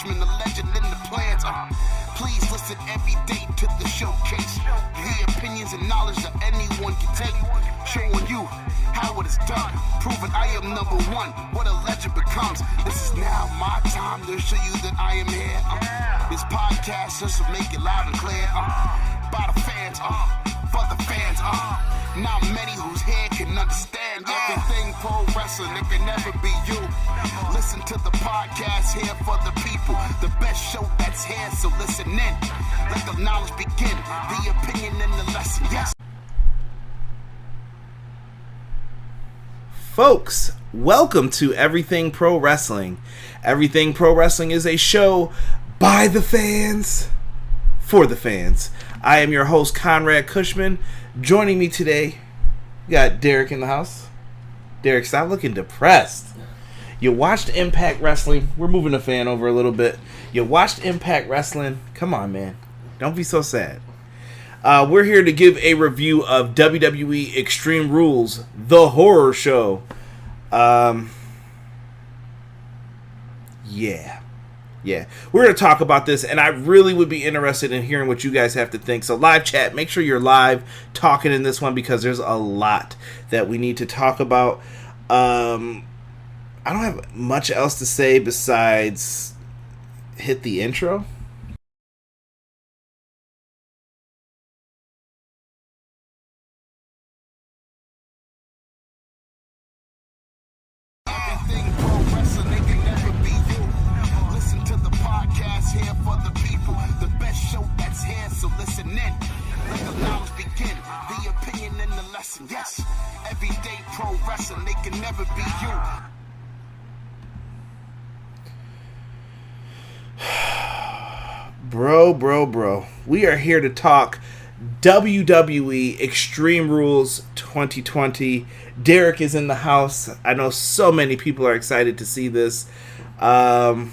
freshman, the legend in the plans. Please listen every day to the showcase. The opinions and knowledge that anyone can take. Showing you how it is done. Proving I am number one. What a legend becomes. This is now my time to show you that I am here. This podcast just to make it loud and clear. By the fans, for the fans. Not many whose head can understand everything pro wrestling. It can never be you. Listen to the podcast here for the people. The best show that's here, so listen in. Let the knowledge begin. The opinion and the lesson. Yes. Folks, welcome to Everything Pro Wrestling. Everything Pro Wrestling is a show by the fans, for the fans. I am your host, Conrad Cushman. Joining me today, we got Derek in the house. Derek, stop looking depressed. You watched Impact Wrestling. We're moving the fan over a little bit. You watched Impact Wrestling. Come on, man. Don't be so sad. We're here to give a review of WWE Extreme Rules, the horror show. Yeah. We're going to talk about this, and I really would be interested in hearing what you guys have to think. So live chat, make sure you're live talking in this one because there's a lot that we need to talk about. I don't have much else to say besides hit the intro. Yes, everyday pro wrestling, they can never be you. Bro. We are here to talk WWE Extreme Rules 2020. Derek is in the house. I know so many people are excited to see this. I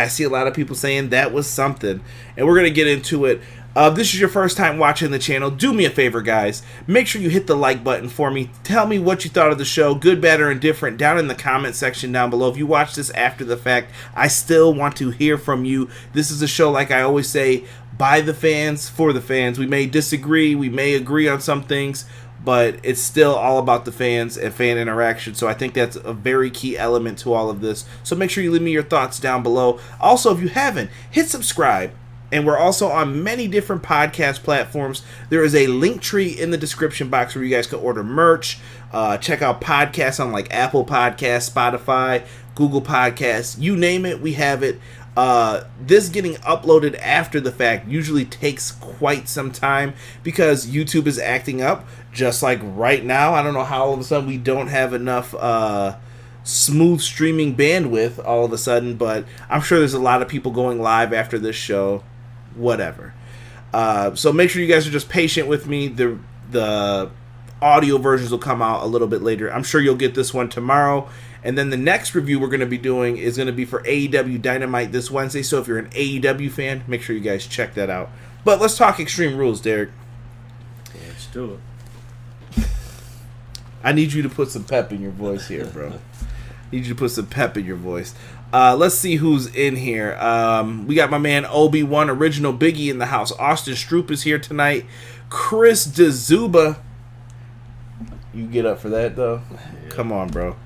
see a lot of people saying that was something. And we're going to get into it. This is your first time watching the channel. Do me a favor, guys. Make sure you hit the like button for me. Tell me what you thought of the show, good, bad, or indifferent, down in the comment section down below. If you watch this after the fact, I still want to hear from you. This is a show, like I always say, by the fans, for the fans. We may disagree, we may agree on some things, but it's still all about the fans and fan interaction. So I think that's a very key element to all of this. So make sure you leave me your thoughts down below. Also, if you haven't, hit subscribe. And we're also on many different podcast platforms. There is a link tree in the description box where you guys can order merch. Check out podcasts on like Apple Podcasts, Spotify, Google Podcasts. You name it, we have it. This getting uploaded after the fact usually takes quite some time because YouTube is acting up. Just like right now, I don't know how all of a sudden we don't have enough smooth streaming bandwidth all of a sudden. But I'm sure there's a lot of people going live after this show. Whatever. So make sure you guys are just patient with me. The audio versions will come out a little bit later. I'm sure you'll get this one tomorrow. And then the next review we're going to be doing is going to be for AEW Dynamite this Wednesday. So if you're an AEW fan, make sure you guys check that out. But let's talk Extreme Rules, Derek. Let's do it. I need you to put some pep in your voice here, bro. Need you to put some pep in your voice. Let's see who's in here. We got my man Obi-Wan Original Biggie in the house. Austin Stroop is here tonight. Chris DeZuba. You get up for that, though? Yeah. Come on, bro.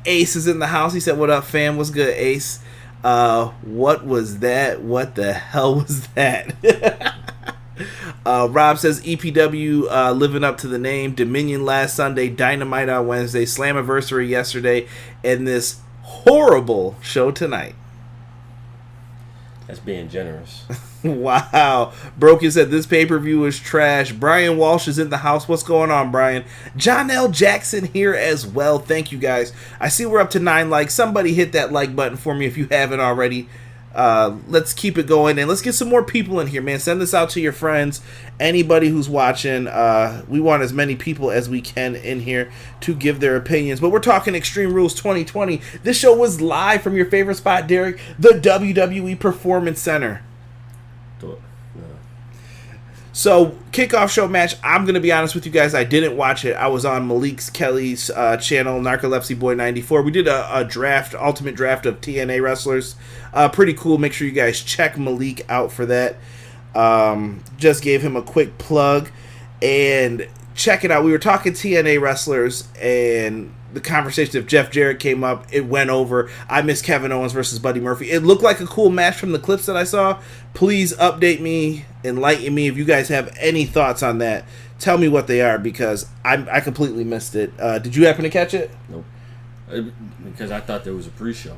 Ace is in the house. He said, what up, fam? What's good, Ace? What was that? What the hell was that? Rob says EPW living up to the name. Dominion last Sunday, Dynamite on Wednesday, Slammiversary yesterday, and this horrible show tonight. That's being generous. Wow. Broken said this pay-per-view is trash. Brian Walsh is in the house. What's going on, Brian? John L. Jackson here as well. Thank you, guys. I see we're up to 9 likes. Somebody hit that like button for me if you haven't already. Let's keep it going, and let's get some more people in here, man. Send this out to your friends, anybody who's watching. We want as many people as we can in here to give their opinions. But we're talking Extreme Rules 2020. This show was live from your favorite spot, Derek, the WWE Performance Center. So, kickoff show match, I'm going to be honest with you guys, I didn't watch it. I was on Kelly's channel, Narcolepsy Boy 94. We did a draft, ultimate draft of TNA wrestlers. Pretty cool. Make sure you guys check Malik out for that. Just gave him a quick plug. And check it out. We were talking TNA wrestlers, and the conversation of Jeff Jarrett came up. It went over. I miss Kevin Owens versus Buddy Murphy. It looked like a cool match from the clips that I saw. Please update me, enlighten me if you guys have any thoughts on that. Tell me what they are, because I completely missed it. Did you happen to catch it? Nope. Because I thought there was a pre-show.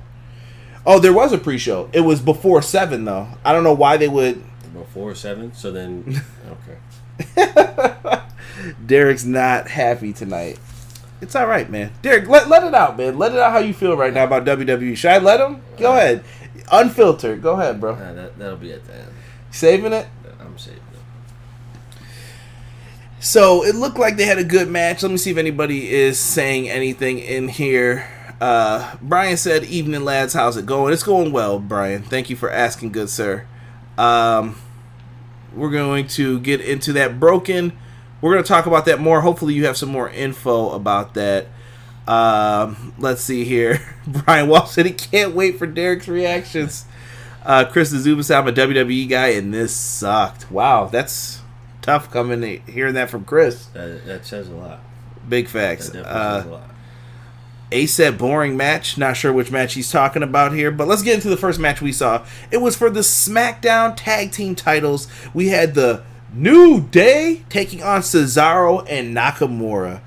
Oh, there was a pre-show. It was before 7, though. I don't know why they would... Before 7? So then... Okay. Derek's not happy tonight. It's all right, man. Derek, let it out, man. Let it out how you feel right now about WWE. Should I let him? Go ahead. Unfiltered. Go ahead, bro. That'll be at the end. Saving it? I'm saving it. So, it looked like they had a good match. Let me see if anybody is saying anything in here. Brian said, "Evening, lads. How's it going?" It's going well, Brian. Thank you for asking, good sir. We're going to get into that broken. We're going to talk about that more. Hopefully you have some more info about that. Let's see here. Brian Wall said he can't wait for Derek's reactions. Chris Azuma said, "I'm a WWE guy and this sucked." Wow, that's tough hearing that from Chris. That says a lot. Big facts. That definitely says a lot. Ace said boring match. Not sure which match he's talking about here, but let's get into the first match we saw. It was for the Smackdown Tag Team titles. We had the New Day taking on Cesaro and Nakamura.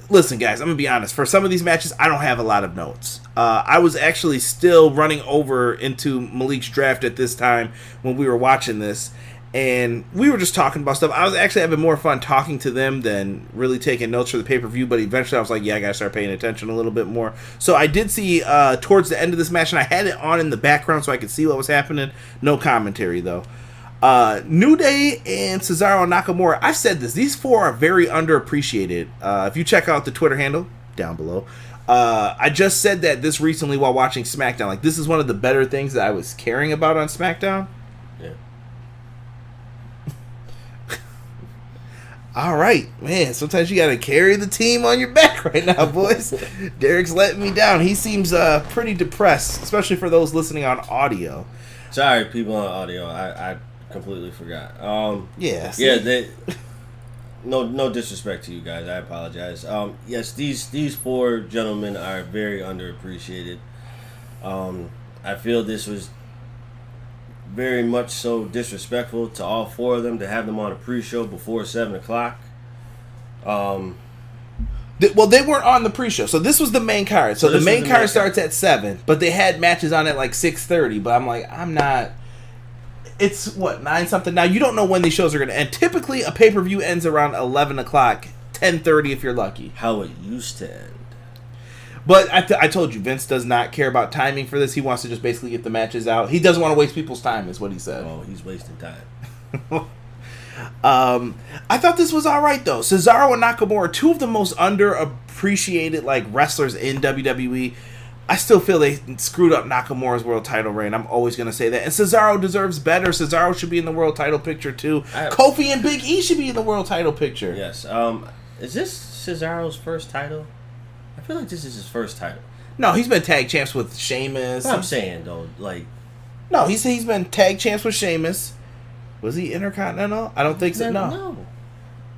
Listen, guys, I'm going to be honest. For some of these matches, I don't have a lot of notes. I was actually still running over into Malik's draft at this time when we were watching this, and we were just talking about stuff. I was actually having more fun talking to them than really taking notes for the pay-per-view, but eventually I was like, yeah, I got to start paying attention a little bit more. So I did see towards the end of this match, and I had it on in the background so I could see what was happening. No commentary, though. New Day and Cesaro and Nakamura. I've said this. These four are very underappreciated. If you check out the Twitter handle down below, I just said that this recently while watching SmackDown. Like, this is one of the better things that I was caring about on SmackDown. Yeah. All right, man. Sometimes you got to carry the team on your back right now, boys. Derek's letting me down. He seems pretty depressed, especially for those listening on audio. Sorry, people on audio. I completely forgot. Yeah. No disrespect to you guys. I apologize. Yes, these four gentlemen are very underappreciated. I feel this was very much so disrespectful to all four of them to have them on a pre-show before 7 o'clock. Well, they weren't on the pre-show, so this was the main card. So the main card starts at 7, but they had matches on at like 6:30. But I'm like, I'm not. It's what 9 something now. You don't know when these shows are going to end. Typically, a pay-per-view ends around 11 o'clock, 10:30 if you're lucky. How it used to end. But I told you, Vince does not care about timing for this. He wants to just basically get the matches out. He doesn't want to waste people's time, is what he said. Oh, he's wasting time. I thought this was all right, though. Cesaro and Nakamura, two of the most underappreciated like wrestlers in WWE. I still feel they screwed up Nakamura's world title reign. I'm always going to say that. And Cesaro deserves better. Cesaro should be in the world title picture, too. Kofi and Big E should be in the world title picture. Yes. Is this Cesaro's first title? I feel like this is his first title. No, he's been tag champs with Sheamus. What I'm saying, though, like... No, he's been tag champs with Sheamus. Was he Intercontinental? I don't think so. No.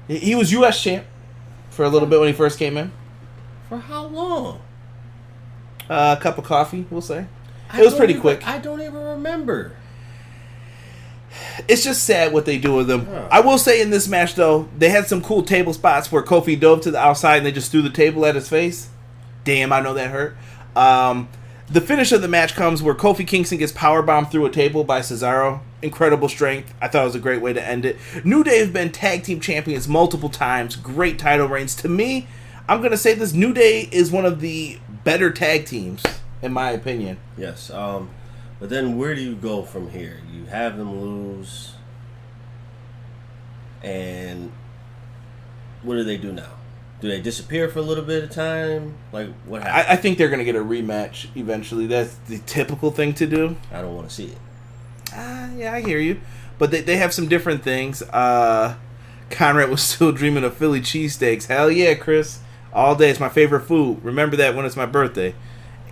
He was U.S. champ for a little bit when he first came in. For how long? A cup of coffee, we'll say. It was pretty quick. I don't even remember. It's just sad what they do with them. Huh. I will say in this match, though, they had some cool table spots where Kofi dove to the outside and they just threw the table at his face. Damn, I know that hurt. The finish of the match comes where Kofi Kingston gets powerbombed through a table by Cesaro. Incredible strength. I thought it was a great way to end it. New Day have been tag team champions multiple times. Great title reigns. To me, I'm going to say this. New Day is one of the better tag teams, in my opinion. Yes. But then where do you go from here? You have them lose. And what do they do now? Do they disappear for a little bit of time? Like, what happens? I think they're going to get a rematch eventually. That's the typical thing to do. I don't want to see it. Yeah, I hear you. But they have some different things. Conrad was still dreaming of Philly cheesesteaks. Hell yeah, Chris. All day. It's my favorite food. Remember that when it's my birthday.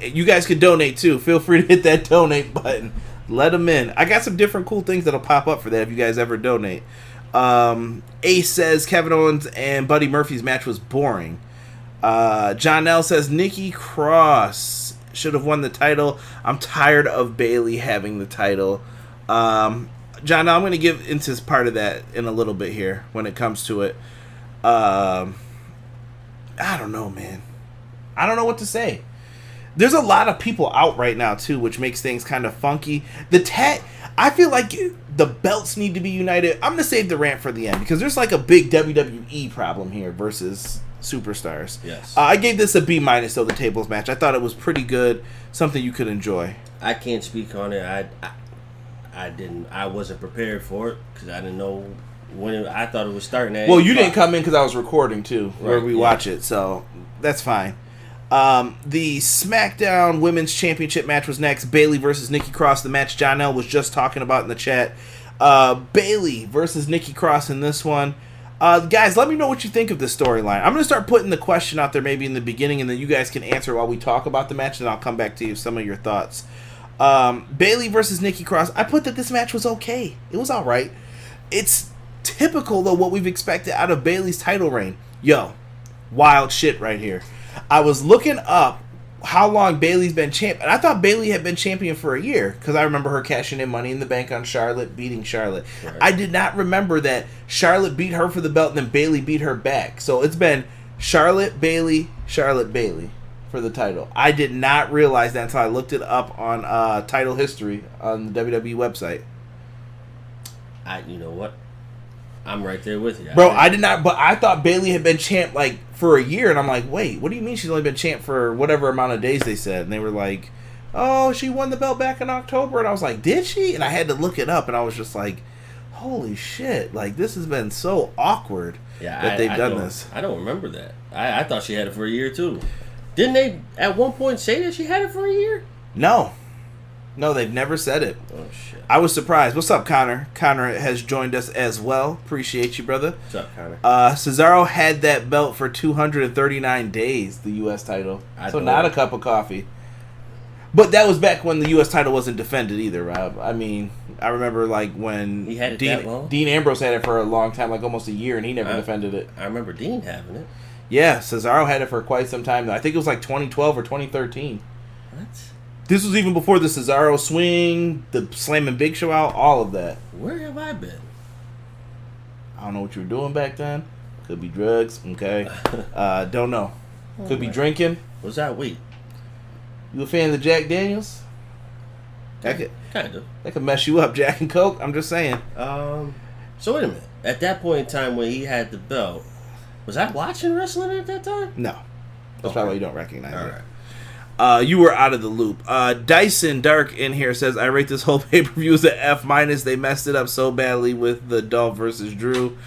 You guys can donate too. Feel free to hit that donate button. Let them in. I got some different cool things that'll pop up for that if you guys ever donate. Ace says Kevin Owens and Buddy Murphy's match was boring. John L says Nikki Cross should have won the title. I'm tired of Bayley having the title. John L, I'm going to give into part of that in a little bit here when it comes to it. I don't know, man. I don't know what to say. There's a lot of people out right now, too, which makes things kind of funky. I feel like the belts need to be united. I'm going to save the rant for the end, because there's like a big WWE problem here versus superstars. Yes. I gave this a B-, though, the tables match. I thought it was pretty good, something you could enjoy. I can't speak on it. I wasn't prepared for it, because I didn't know when I thought it was starting at. Well, you didn't come in because I was recording, too, where we watch it, so that's fine. The SmackDown Women's Championship match was next. Bayley versus Nikki Cross. The match John L was just talking about in the chat. Bayley versus Nikki Cross in this one. Guys, let me know what you think of this storyline. I'm going to start putting the question out there maybe in the beginning, and then you guys can answer while we talk about the match, and I'll come back to you with some of your thoughts. Bayley versus Nikki Cross. I put that this match was okay. It was alright. It's typical, though, what we've expected out of Bayley's title reign. Yo, wild shit right here. I was looking up how long Bayley's been champ, and I thought Bayley had been champion for a year, because I remember her cashing in Money in the Bank on Charlotte, beating Charlotte. Right. I did not remember that Charlotte beat her for the belt and then Bayley beat her back. So it's been Charlotte, Bayley for the title. I did not realize that until I looked it up on title history on the WWE website. You know what? I'm right there with you. Bro, I did not, but I thought Bayley had been champ like for a year, and I'm like, wait, what do you mean she's only been champ for whatever amount of days they said? And they were like, oh, she won the belt back in October, and I was like, did she? And I had to look it up, and I was just like, holy shit, like this has been so awkward that they've done this. I don't remember that. I thought she had it for a year too. Didn't they at one point say that she had it for a year? No, they've never said it. Oh, shit. I was surprised. What's up, Connor? Connor has joined us as well. Appreciate you, brother. What's up, Connor? Cesaro had that belt for 239 days, the U.S. title. So not a cup of coffee. But that was back when the U.S. title wasn't defended either, Rob. I mean, I remember like when he had it that long? Dean Ambrose had it for a long time, like almost a year, and he never defended it. I remember Dean having it. Yeah, Cesaro had it for quite some time, though. I think it was like 2012 or 2013. What? This was even before the Cesaro swing, the slamming Big Show out, all of that. Where have I been? I don't know what you were doing back then. Could be drugs, okay? Don't know. Could be drinking. What's that weight? You a fan of the Jack Daniels? Kind of. That could mess you up, Jack and Coke. I'm just saying. So wait a minute. At that point in time when he had the belt, was I watching wrestling at that time? No. That's probably why you don't recognize it. All right. You were out of the loop. Dyson Dark in here says, I rate this whole pay-per-view as an F-. They messed it up so badly with the Dolph versus Drew.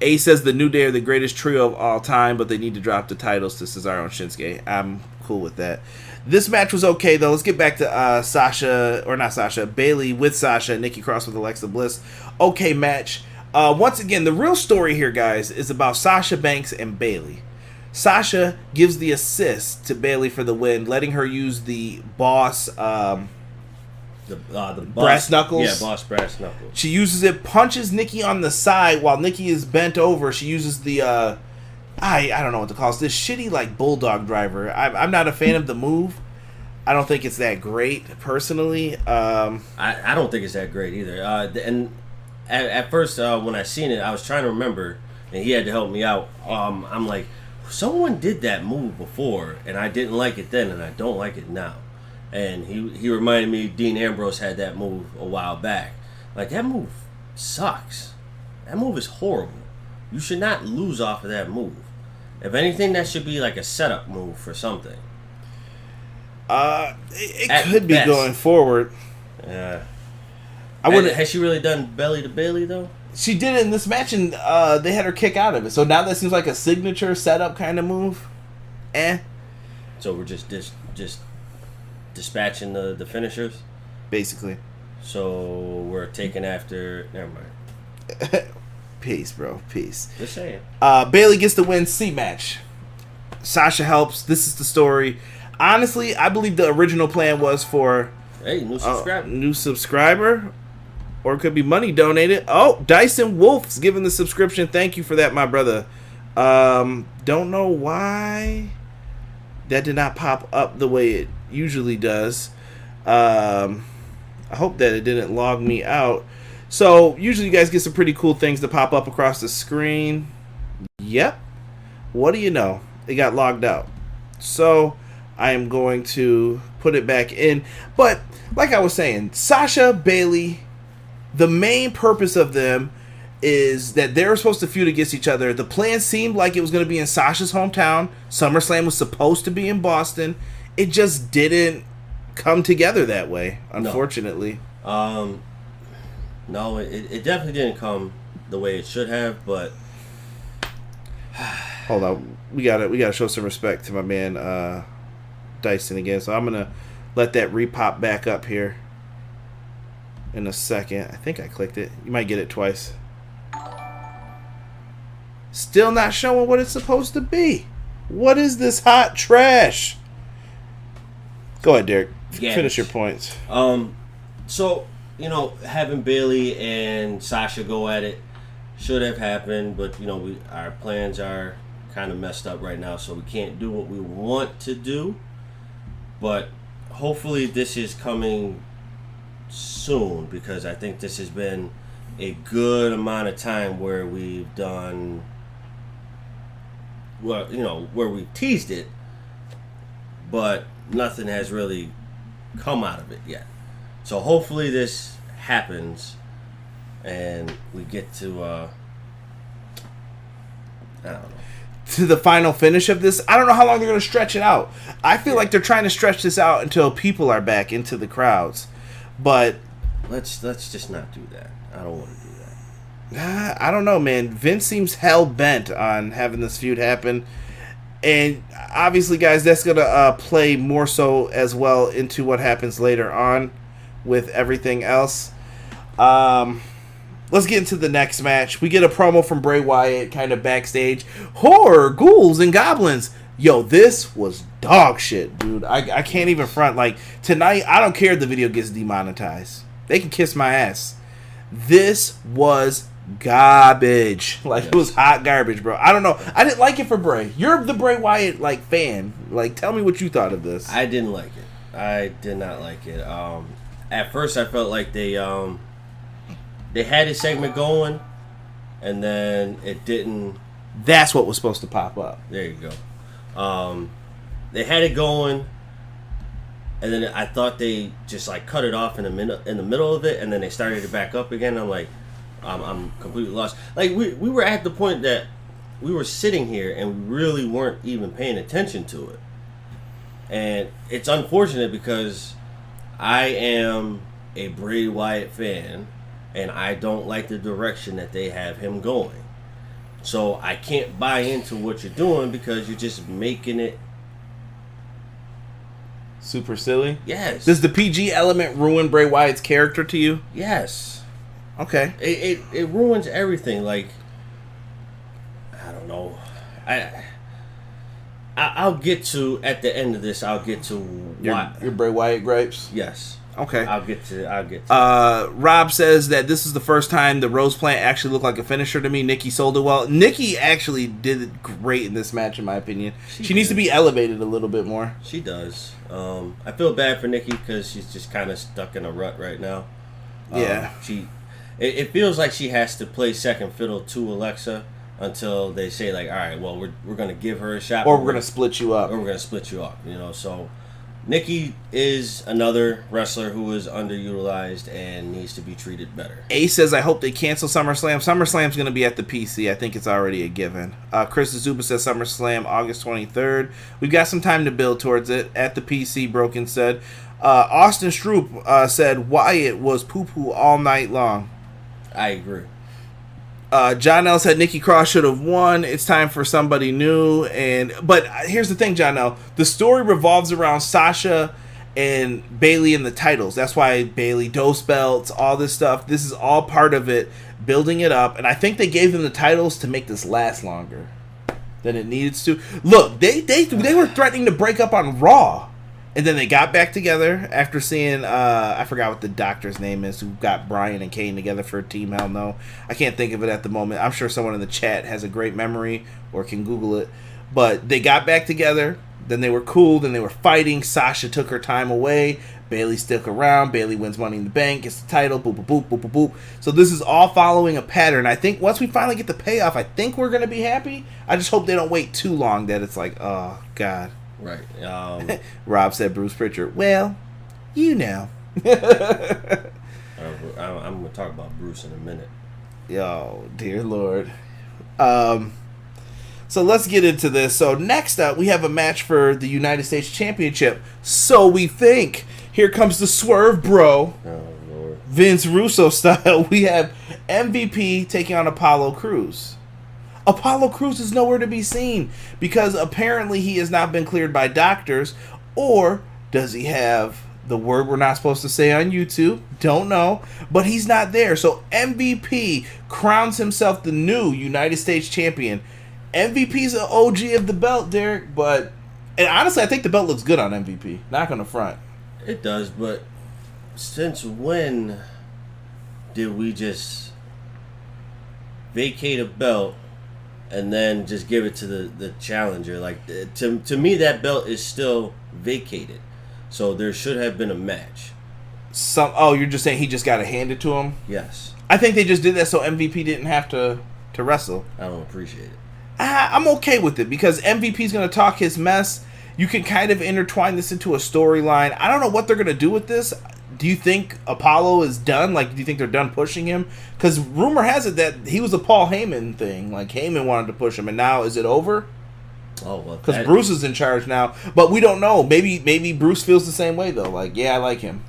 A says the New Day are the greatest trio of all time, but they need to drop the titles to Cesaro and Shinsuke. I'm cool with that. This match was okay, though. Let's get back to Bayley with Sasha and Nikki Cross with Alexa Bliss. Okay match. Once again, the real story here, guys, is about Sasha Banks and Bayley. Sasha gives the assist to Bayley for the win, letting her use the boss, the brass knuckles. Yeah, boss brass knuckles. She uses it, punches Nikki on the side while Nikki is bent over. She uses the, I don't know what to call it, this shitty, like, bulldog driver. I'm not a fan of the move. I don't think it's that great, personally. I don't think it's that great either. And at first, when I seen it, I was trying to remember, and he had to help me out. I'm like, someone did that move before, and I didn't like it then, and I don't like it now. And he reminded me Dean Ambrose had that move a while back. Like, that move sucks. That move is horrible. You should not lose off of that move. If anything, that should be like a setup move for something. It could be going forward. Yeah. Has she really done belly to Bayley, though? She did it in this match, and they had her kick out of it. So now that seems like a signature setup kind of move. So we're just dispatching the finishers? Basically. So we're taking after. Never mind. Peace, bro. Peace. Just saying. Bayley gets the win. C match. Sasha helps. This is the story. Honestly, I believe the original plan was for new subscriber, or it could be money donated. Oh, Dyson Wolf's giving the subscription. Thank you for that, my brother. Don't know why that did not pop up the way it usually does. I hope that it didn't log me out. So usually you guys get some pretty cool things to pop up across the screen. Yep. What do you know? It got logged out. So I am going to put it back in. But like I was saying, Sasha, Bayley, the main purpose of them is that they were supposed to feud against each other. The plan seemed like it was going to be in Sasha's hometown. SummerSlam was supposed to be in Boston. It just didn't come together that way, unfortunately. No, it definitely didn't come the way it should have, but hold on, we gotta show some respect to my man Dyson again. So I'm gonna let that repop back up here in a second. I think I clicked it. You might get it twice. Still not showing what it's supposed to be. What is this hot trash? Go ahead, Derek. Finish your points. So, having Bayley and Sasha go at it should have happened, but our plans are kind of messed up right now, so we can't do what we want to do. But hopefully this is coming soon, because I think this has been a good amount of time where we've done where we've teased it, but nothing has really come out of it yet. So hopefully this happens and we get to I don't know, to the final finish of this. I don't know how long they're going to stretch it out. I feel like they're trying to stretch this out until people are back into the crowds. But let's just not do that. I don't want to do that. I don't know, man. Vince seems hell-bent on having this feud happen. And obviously, guys, that's going to play more so as well into what happens later on with everything else. Let's get into the next match. We get a promo from Bray Wyatt kind of backstage. Horror, ghouls, and goblins. Yo, this was dog shit, dude. I can't even front. Like, tonight, I don't care if the video gets demonetized. They can kiss my ass. This was garbage. Like, yes. It was hot garbage, bro. I don't know. I didn't like it for Bray. You're the Bray Wyatt, fan. Tell me what you thought of this. I didn't like it. I did not like it. At first, I felt like they had a segment going, and then it didn't. That's what was supposed to pop up. There you go. They had it going, and then I thought they just cut it off in the middle of it, and then they started it back up again. I'm like, I'm completely lost. We were at the point that we were sitting here and we really weren't even paying attention to it, and it's unfortunate because I am a Bray Wyatt fan, and I don't like the direction that they have him going. So I can't buy into what you're doing because you're just making it super silly. Yes. Does the PG element ruin Bray Wyatt's character to you? Yes. Okay. It ruins everything. I don't know. I'll get to, at the end of this, I'll get to your Bray Wyatt gripes? Yes. Okay. I'll get to. Rob says that this is the first time the Rose Plant actually looked like a finisher to me. Nikki sold it well. Nikki actually did it great in this match, in my opinion. She needs to be elevated a little bit more. She does. I feel bad for Nikki because she's just kind of stuck in a rut right now. Yeah. It feels like she has to play second fiddle to Alexa until they say, all right, well, we're going to give her a shot. Or we're going to split you up. Or we're going to split you up, so... Nikki is another wrestler who is underutilized and needs to be treated better. A says, I hope they cancel SummerSlam. SummerSlam's going to be at the PC. I think it's already a given. Chris Azuba says SummerSlam August 23rd. We've got some time to build towards it. At the PC, Broken said. Austin Stroop said Wyatt was poo-poo all night long. I agree. John L said Nikki Cross should have won. It's time for somebody new. But here's the thing, John L. The story revolves around Sasha and Bayley in the titles. That's why Bayley, those belts, all this stuff. This is all part of it, building it up. And I think they gave them the titles to make this last longer than it needs to. Look, they were threatening to break up on Raw, and then they got back together after seeing I forgot what the doctor's name is who got Bryan and Kane together for Team Hell No. I can't think of it at the moment. I'm sure someone in the chat has a great memory or can Google it. But they got back together. Then they were cool. Then they were fighting. Sasha took her time away. Bayley stuck around. Bayley wins Money in the Bank. Gets the title. Boop, boop, boop, boop, boop, boop. So this is all following a pattern. I think once we finally get the payoff, I think we're going to be happy. I just hope they don't wait too long that it's like, oh, God. Right. Rob said Bruce Pritchard. Well, you know. I'm going to talk about Bruce in a minute. Oh, dear Lord. So let's get into this. So next up, we have a match for the United States Championship. So we think. Here comes the swerve, bro. Oh, Lord. Vince Russo style. We have MVP taking on Apollo Crews. Apollo Crews is nowhere to be seen because apparently he has not been cleared by doctors. Or does he have the word we're not supposed to say on YouTube? Don't know. But he's not there. So MVP crowns himself the new United States Champion. MVP's an OG of the belt, Derek, and honestly, I think the belt looks good on MVP. Not gonna front. It does, but since when did we just vacate a belt and then just give it to the challenger? Like, to me, that belt is still vacated, so there should have been a match. You're just saying he just got to hand it to him? Yes. I think they just did that so MVP didn't have to wrestle. I don't appreciate it. I'm okay with it because MVP's going to talk his mess. You can kind of intertwine this into a storyline. I don't know what they're going to do with this. Do you think Apollo is done? Like, do you think they're done pushing him? Because rumor has it that he was a Paul Heyman thing. Like, Heyman wanted to push him, and now is it over? Oh, well. Because Bruce is in charge now. But we don't know. Maybe Bruce feels the same way, though. Like, yeah, I like him.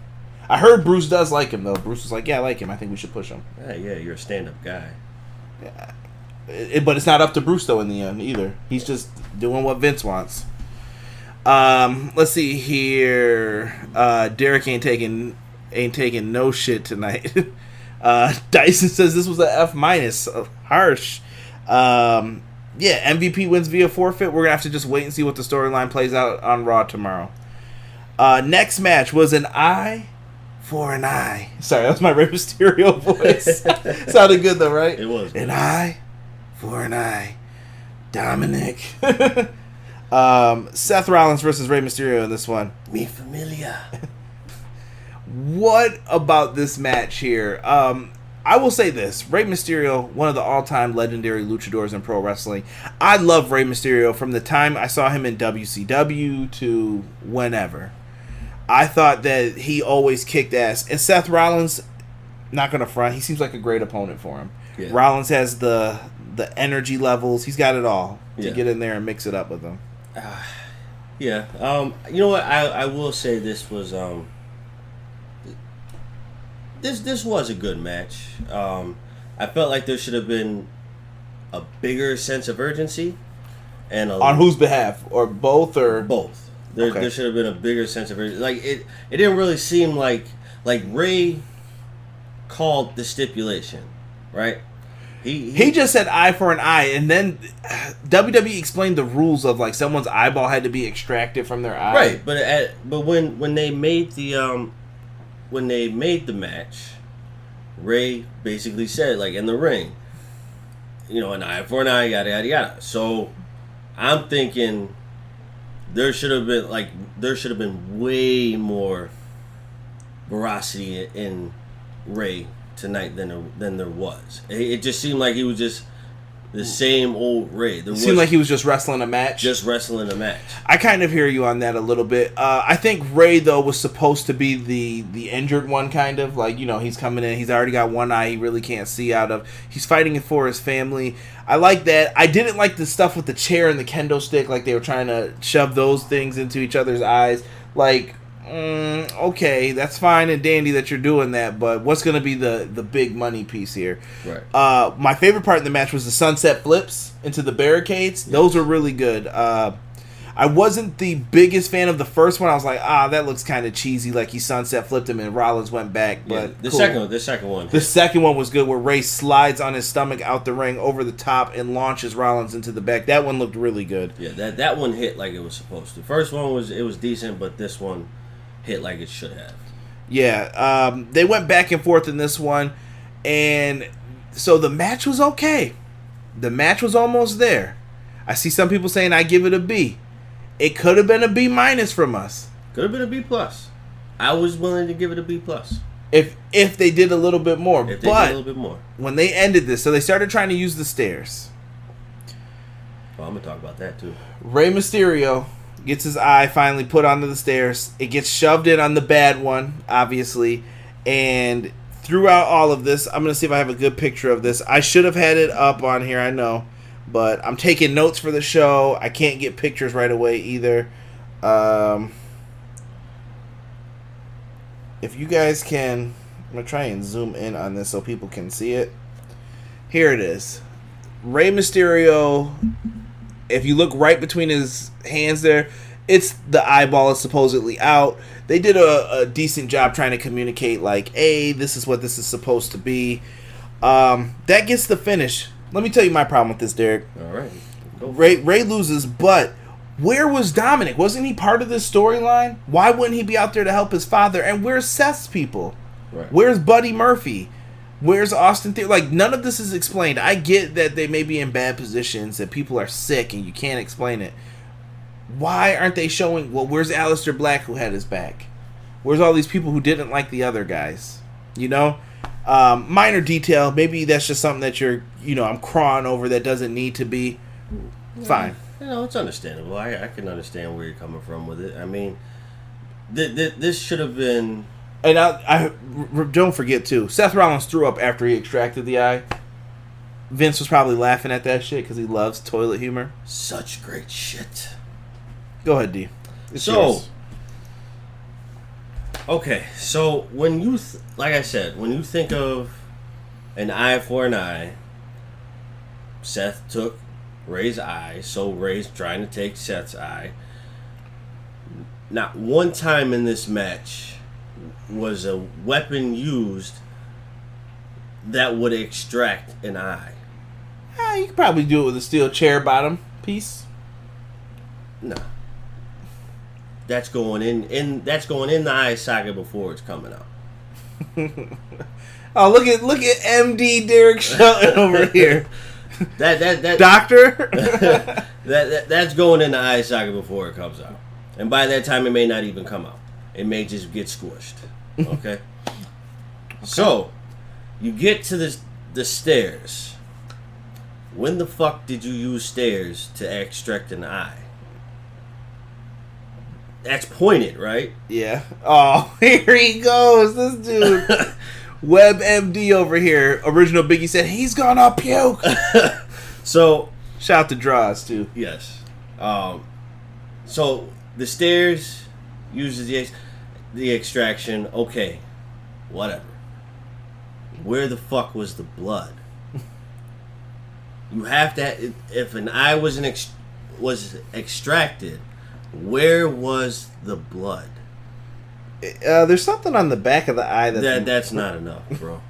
I heard Bruce does like him, though. Bruce was like, yeah, I like him. I think we should push him. Yeah, you're a stand-up guy. Yeah. But it's not up to Bruce, though, in the end, either. He's just doing what Vince wants. Let's see here. Derek ain't taking no shit tonight. Dyson says this was a F-. Harsh. Yeah, MVP wins via forfeit. We're going to have to just wait and see what the storyline plays out on Raw tomorrow. Next match was an eye for an eye. Sorry, that was my Rey Mysterio voice. Sounded good, though, right? It was. An eye for an eye. Dominic. Seth Rollins versus Rey Mysterio in this one. Mi familia. What about this match here? I will say this. Rey Mysterio, one of the all-time legendary luchadors in pro wrestling. I love Rey Mysterio from the time I saw him in WCW to whenever. I thought that he always kicked ass. And Seth Rollins, not going to front, he seems like a great opponent for him. Yeah. Rollins has the energy levels. He's got it all to get in there and mix it up with him. Yeah. You know what? I will say this was this was a good match. I felt like there should have been a bigger sense of urgency. And on whose behalf? Or both? Or both. There should have been a bigger sense of urgency. Like it didn't really seem like Ray called the stipulation, right? He just said eye for an eye, and then WWE explained the rules of like someone's eyeball had to be extracted from their eye. Right, but when they made the match, Ray basically said, like, in the ring, you know, an eye for an eye, yada yada yada. So I'm thinking there should have been way more veracity in Ray tonight than there was. It just seemed like he was just the same old Ray. It seemed like he was just wrestling a match. I kind of hear you on that a little bit. I think Ray, though, was supposed to be the injured one, kind of. Like, you know, he's coming in. He's already got one eye he really can't see out of. He's fighting for his family. I like that. I didn't like the stuff with the chair and the kendo stick. Like, they were trying to shove those things into each other's eyes. Like, okay, that's fine and dandy that you're doing that, but what's going to be the big money piece here? Right. My favorite part in the match was the sunset flips into the barricades. Yes. Those were really good. I I wasn't the biggest fan of the first one. I was like, that looks kind of cheesy. Like he sunset flipped him and Rollins went back. But the cool. second one. The second one was good, where Ray slides on his stomach out the ring over the top and launches Rollins into the back. That one looked really good. Yeah, that one hit like it was supposed to. First one was decent, but this one hit like it should have. Yeah, they went back and forth in this one, and so the match was okay. The match was almost there. I see some people saying I give it a B. It could have been a B- from us. Could have been a B+. I was willing to give it a B+. If they did a little bit more. If they did a little bit more. When they ended this, so they started trying to use the stairs. Well, I'm going to talk about that too. Rey Mysterio gets his eye finally put onto the stairs. It gets shoved in on the bad one, obviously. And throughout all of this, I'm going to see if I have a good picture of this. I should have had it up on here, I know. But I'm taking notes for the show. I can't get pictures right away either. If you guys can, I'm going to try and zoom in on this so people can see it. Here it is. Rey Mysterio, if you look right between his hands there, it's the eyeball is supposedly out. They did a decent job trying to communicate, like, hey, this is what this is supposed to be. That gets the finish. Let me tell you my problem with this, Derek. All right. Ray loses, but where was Dominic? Wasn't he part of this storyline? Why wouldn't he be out there to help his father? And where's Seth's people? Right. Where's Buddy Murphy? Where's Austin Theory? Like, none of this is explained. I get that they may be in bad positions, that people are sick, and you can't explain it. Why aren't they showing, well, where's Aleister Black who had his back? Where's all these people who didn't like the other guys? You know? Minor detail. Maybe that's just something that I'm crawling over that doesn't need to be. Fine. It's understandable. I can understand where you're coming from with it. I mean, this should have been... And I don't forget, too, Seth Rollins threw up after he extracted the eye. Vince was probably laughing at that shit because he loves toilet humor. Such great shit. Go ahead, D. It's yours. Okay, so when you, like I said, when you think of an eye for an eye, Seth took Ray's eye, so Ray's trying to take Seth's eye. Not one time in this match was a weapon used that would extract an eye. You could probably do it with a steel chair bottom piece. No. That's going in the eye socket before it's coming out. Oh, look at MD Derek Shelton over here. That doctor. that's going in the eye socket before it comes out, and by that time it may not even come out. It may just get squished. Okay. So you get to the stairs. When the fuck did you use stairs to extract an eye? That's pointed, right? Yeah. Oh, here he goes. This dude. WebMD over here. Original Biggie said, he's gonna puke. So, shout out to Draws, too. Yes. So, the stairs uses the extraction. Okay. Whatever. Where the fuck was the blood? You have to... If an eye was extracted... Where was the blood? There's something on the back of the eye that's not enough, bro.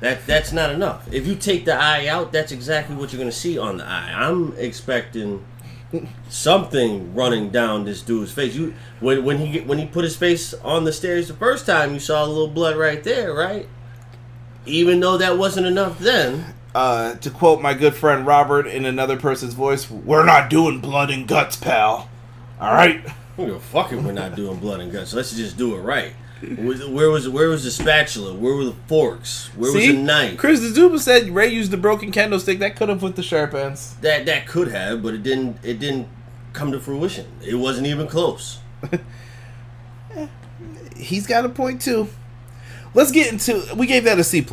That's not enough. If you take the eye out, that's exactly what you're gonna see on the eye. I'm expecting something running down this dude's face. When he put his face on the stairs the first time, you saw a little blood right there, right? Even though that wasn't enough then. To quote my good friend Robert in another person's voice, we're not doing blood and guts, pal. All right. Fuck it, we're not doing blood and guts. Let's just do it right. Where was the spatula? Where were the forks? Where was the knife? Chris Zuma said Ray used the broken kendo stick. That could have put the sharp ends. That could have, but it didn't come to fruition. It wasn't even close. He's got a point too. Let's get into... We gave that a C+.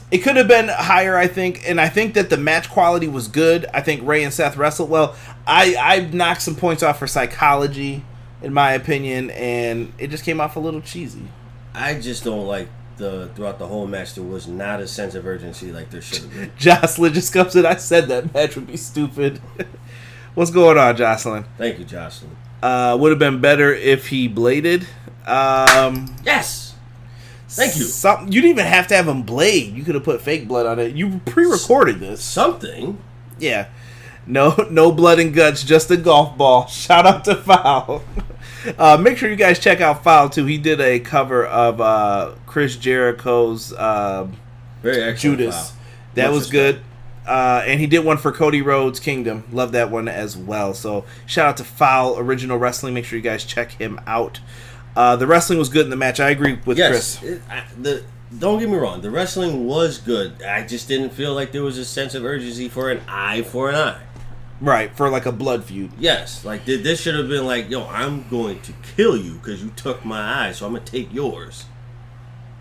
It could have been higher, I think, and I think that the match quality was good. I think Ray and Seth wrestled well. I knocked some points off for psychology, in my opinion, and it just came off a little cheesy. I just don't like throughout the whole match, there was not a sense of urgency like there should have been. Jocelyn just comes in, I said that match would be stupid. What's going on, Jocelyn? Thank you, Jocelyn. Would have been better if he bladed. Yes. Thank you. You didn't even have to have him blade. You could have put fake blood on it. You pre-recorded this. Something. Yeah. No blood and guts, just a golf ball. Shout out to Foul. Make sure you guys check out Foul too. He did a cover of Chris Jericho's Very excellent Judas. Foul. That was good. And he did one for Cody Rhodes' Kingdom. Love that one as well. So shout out to Foul Original Wrestling. Make sure you guys check him out. The wrestling was good in the match. I agree with Chris. Don't get me wrong. The wrestling was good. I just didn't feel like there was a sense of urgency for an eye for an eye. Right, for like a blood feud. Yes, like this should have been like, yo, I'm going to kill you because you took my eye, so I'm going to take yours.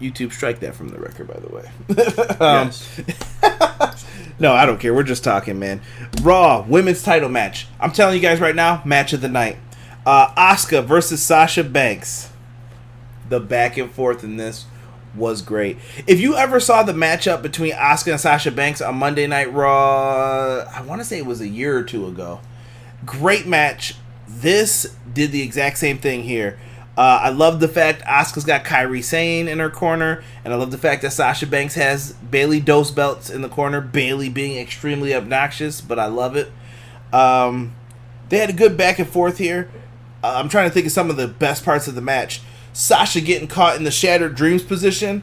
YouTube, strike that from the record, by the way. Yes. No, I don't care. We're just talking, man. Raw women's title match. I'm telling you guys right now, match of the night. Asuka versus Sasha Banks. The back and forth in this was great. If you ever saw the matchup between Asuka and Sasha Banks on Monday Night Raw, I want to say it was a year or two ago. Great match. This did the exact same thing here. I love the fact Asuka's got Kairi Sane in her corner, and I love the fact that Sasha Banks has Bayley Dose belts in the corner. Bayley being extremely obnoxious, but I love it. They had a good back and forth here. I'm trying to think of some of the best parts of the match. Sasha getting caught in the Shattered Dreams position.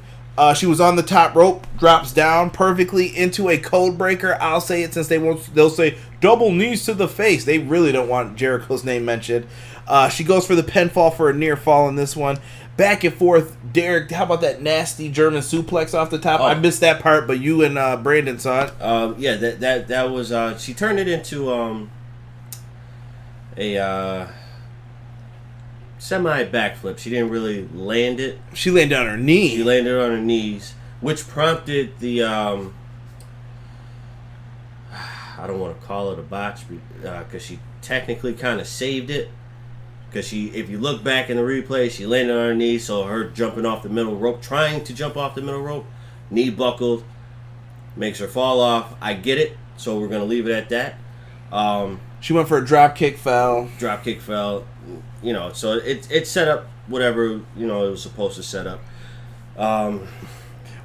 She was on the top rope, drops down perfectly into a code breaker. I'll say it since they'll say double knees to the face. They really don't want Jericho's name mentioned. She goes for the pinfall for a near fall in this one. Back and forth. Derek, how about that nasty German suplex off the top? I missed that part, but you and Brandon saw it. Yeah, that was. She turned it into a semi backflip. She didn't really land it. She landed on her knee. She landed on her knees, which prompted the I don't want to call it a botch because she technically kind of saved it. Because if you look back in the replay, she landed on her knee, so her jumping off the middle rope, trying to jump off the middle rope, knee buckled, makes her fall off. I get it, so we're gonna leave it at that. She went for a drop kick, fell. You know, so it set up whatever, you know, it was supposed to set up.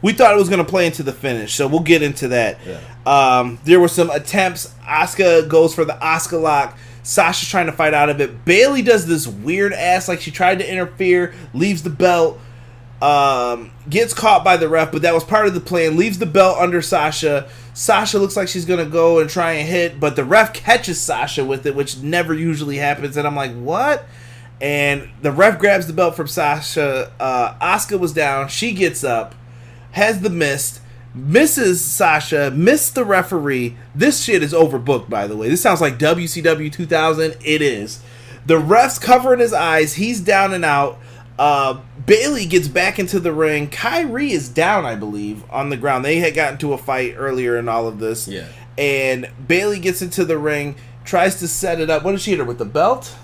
We thought it was going to play into the finish, so we'll get into that. Yeah. There were some attempts. Asuka goes for the Asuka lock. Sasha's trying to fight out of it. Bayley does this weird ass, like she tried to interfere, leaves the belt, gets caught by the ref, but that was part of the plan. Leaves the belt under Sasha. Sasha looks like she's going to go and try and hit, but the ref catches Sasha with it, which never usually happens, and I'm like, what? And the ref grabs the belt from Sasha. Asuka was down. She gets up, has the mist, misses Sasha, missed the referee. This shit is overbooked, by the way. This sounds like WCW 2000. It is. The ref's covering his eyes. He's down and out. Bayley gets back into the ring. Kyrie is down, I believe, on the ground. They had gotten into a fight earlier in all of this. Yeah. And Bayley gets into the ring, tries to set it up. What did she hit her with, the belt?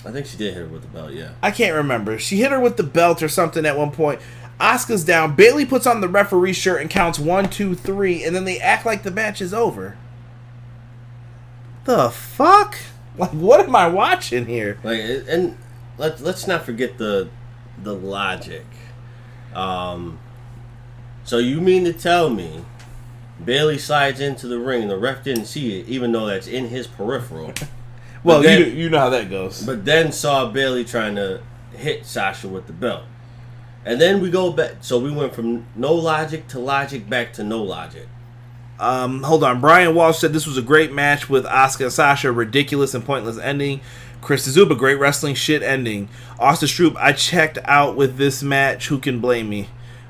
I think she did hit her with the belt, yeah. I can't remember. She hit her with the belt or something at one point. Asuka's down. Bayley puts on the referee shirt and counts 1, 2, 3, and then they act like the match is over. The fuck? Like, what am I watching here? Like, and let's not forget the logic. So you mean to tell me Bayley slides into the ring and the ref didn't see it, even though that's in his peripheral? Well, then, you know how that goes. But then saw Bayley trying to hit Sasha with the belt. And then we go back. So we went from no logic to logic back to no logic. Hold on. Brian Walsh said this was a great match with Asuka and Sasha. Ridiculous and pointless ending. Chris Zuba, great wrestling shit ending. Austin Stroop, I checked out with this match. Who can blame me?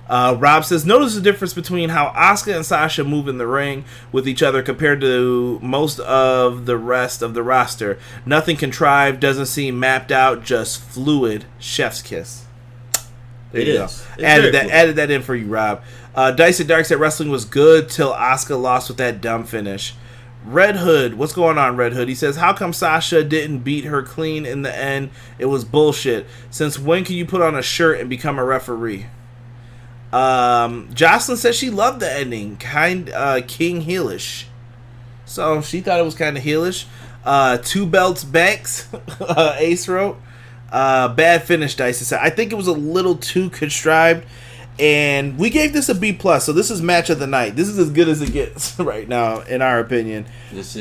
Rob says, notice the difference between how Asuka and Sasha move in the ring with each other compared to most of the rest of the roster. Nothing contrived, doesn't seem mapped out, just fluid. Chef's kiss. There you go. Added that in for you, Rob. Dyson Dark said wrestling was good till Asuka lost with that dumb finish. Red Hood, what's going on, Red Hood? He says, how come Sasha didn't beat her clean in the end? It was bullshit. Since when can you put on a shirt and become a referee? Jocelyn says she loved the ending. King Heelish. So she thought it was kind of heelish. 2 belts Banks, Ace wrote. Bad finish, Dyson said. I think it was a little too contrived. And we gave this a B+. So this is match of the night. This is as good as it gets right now, in our opinion. This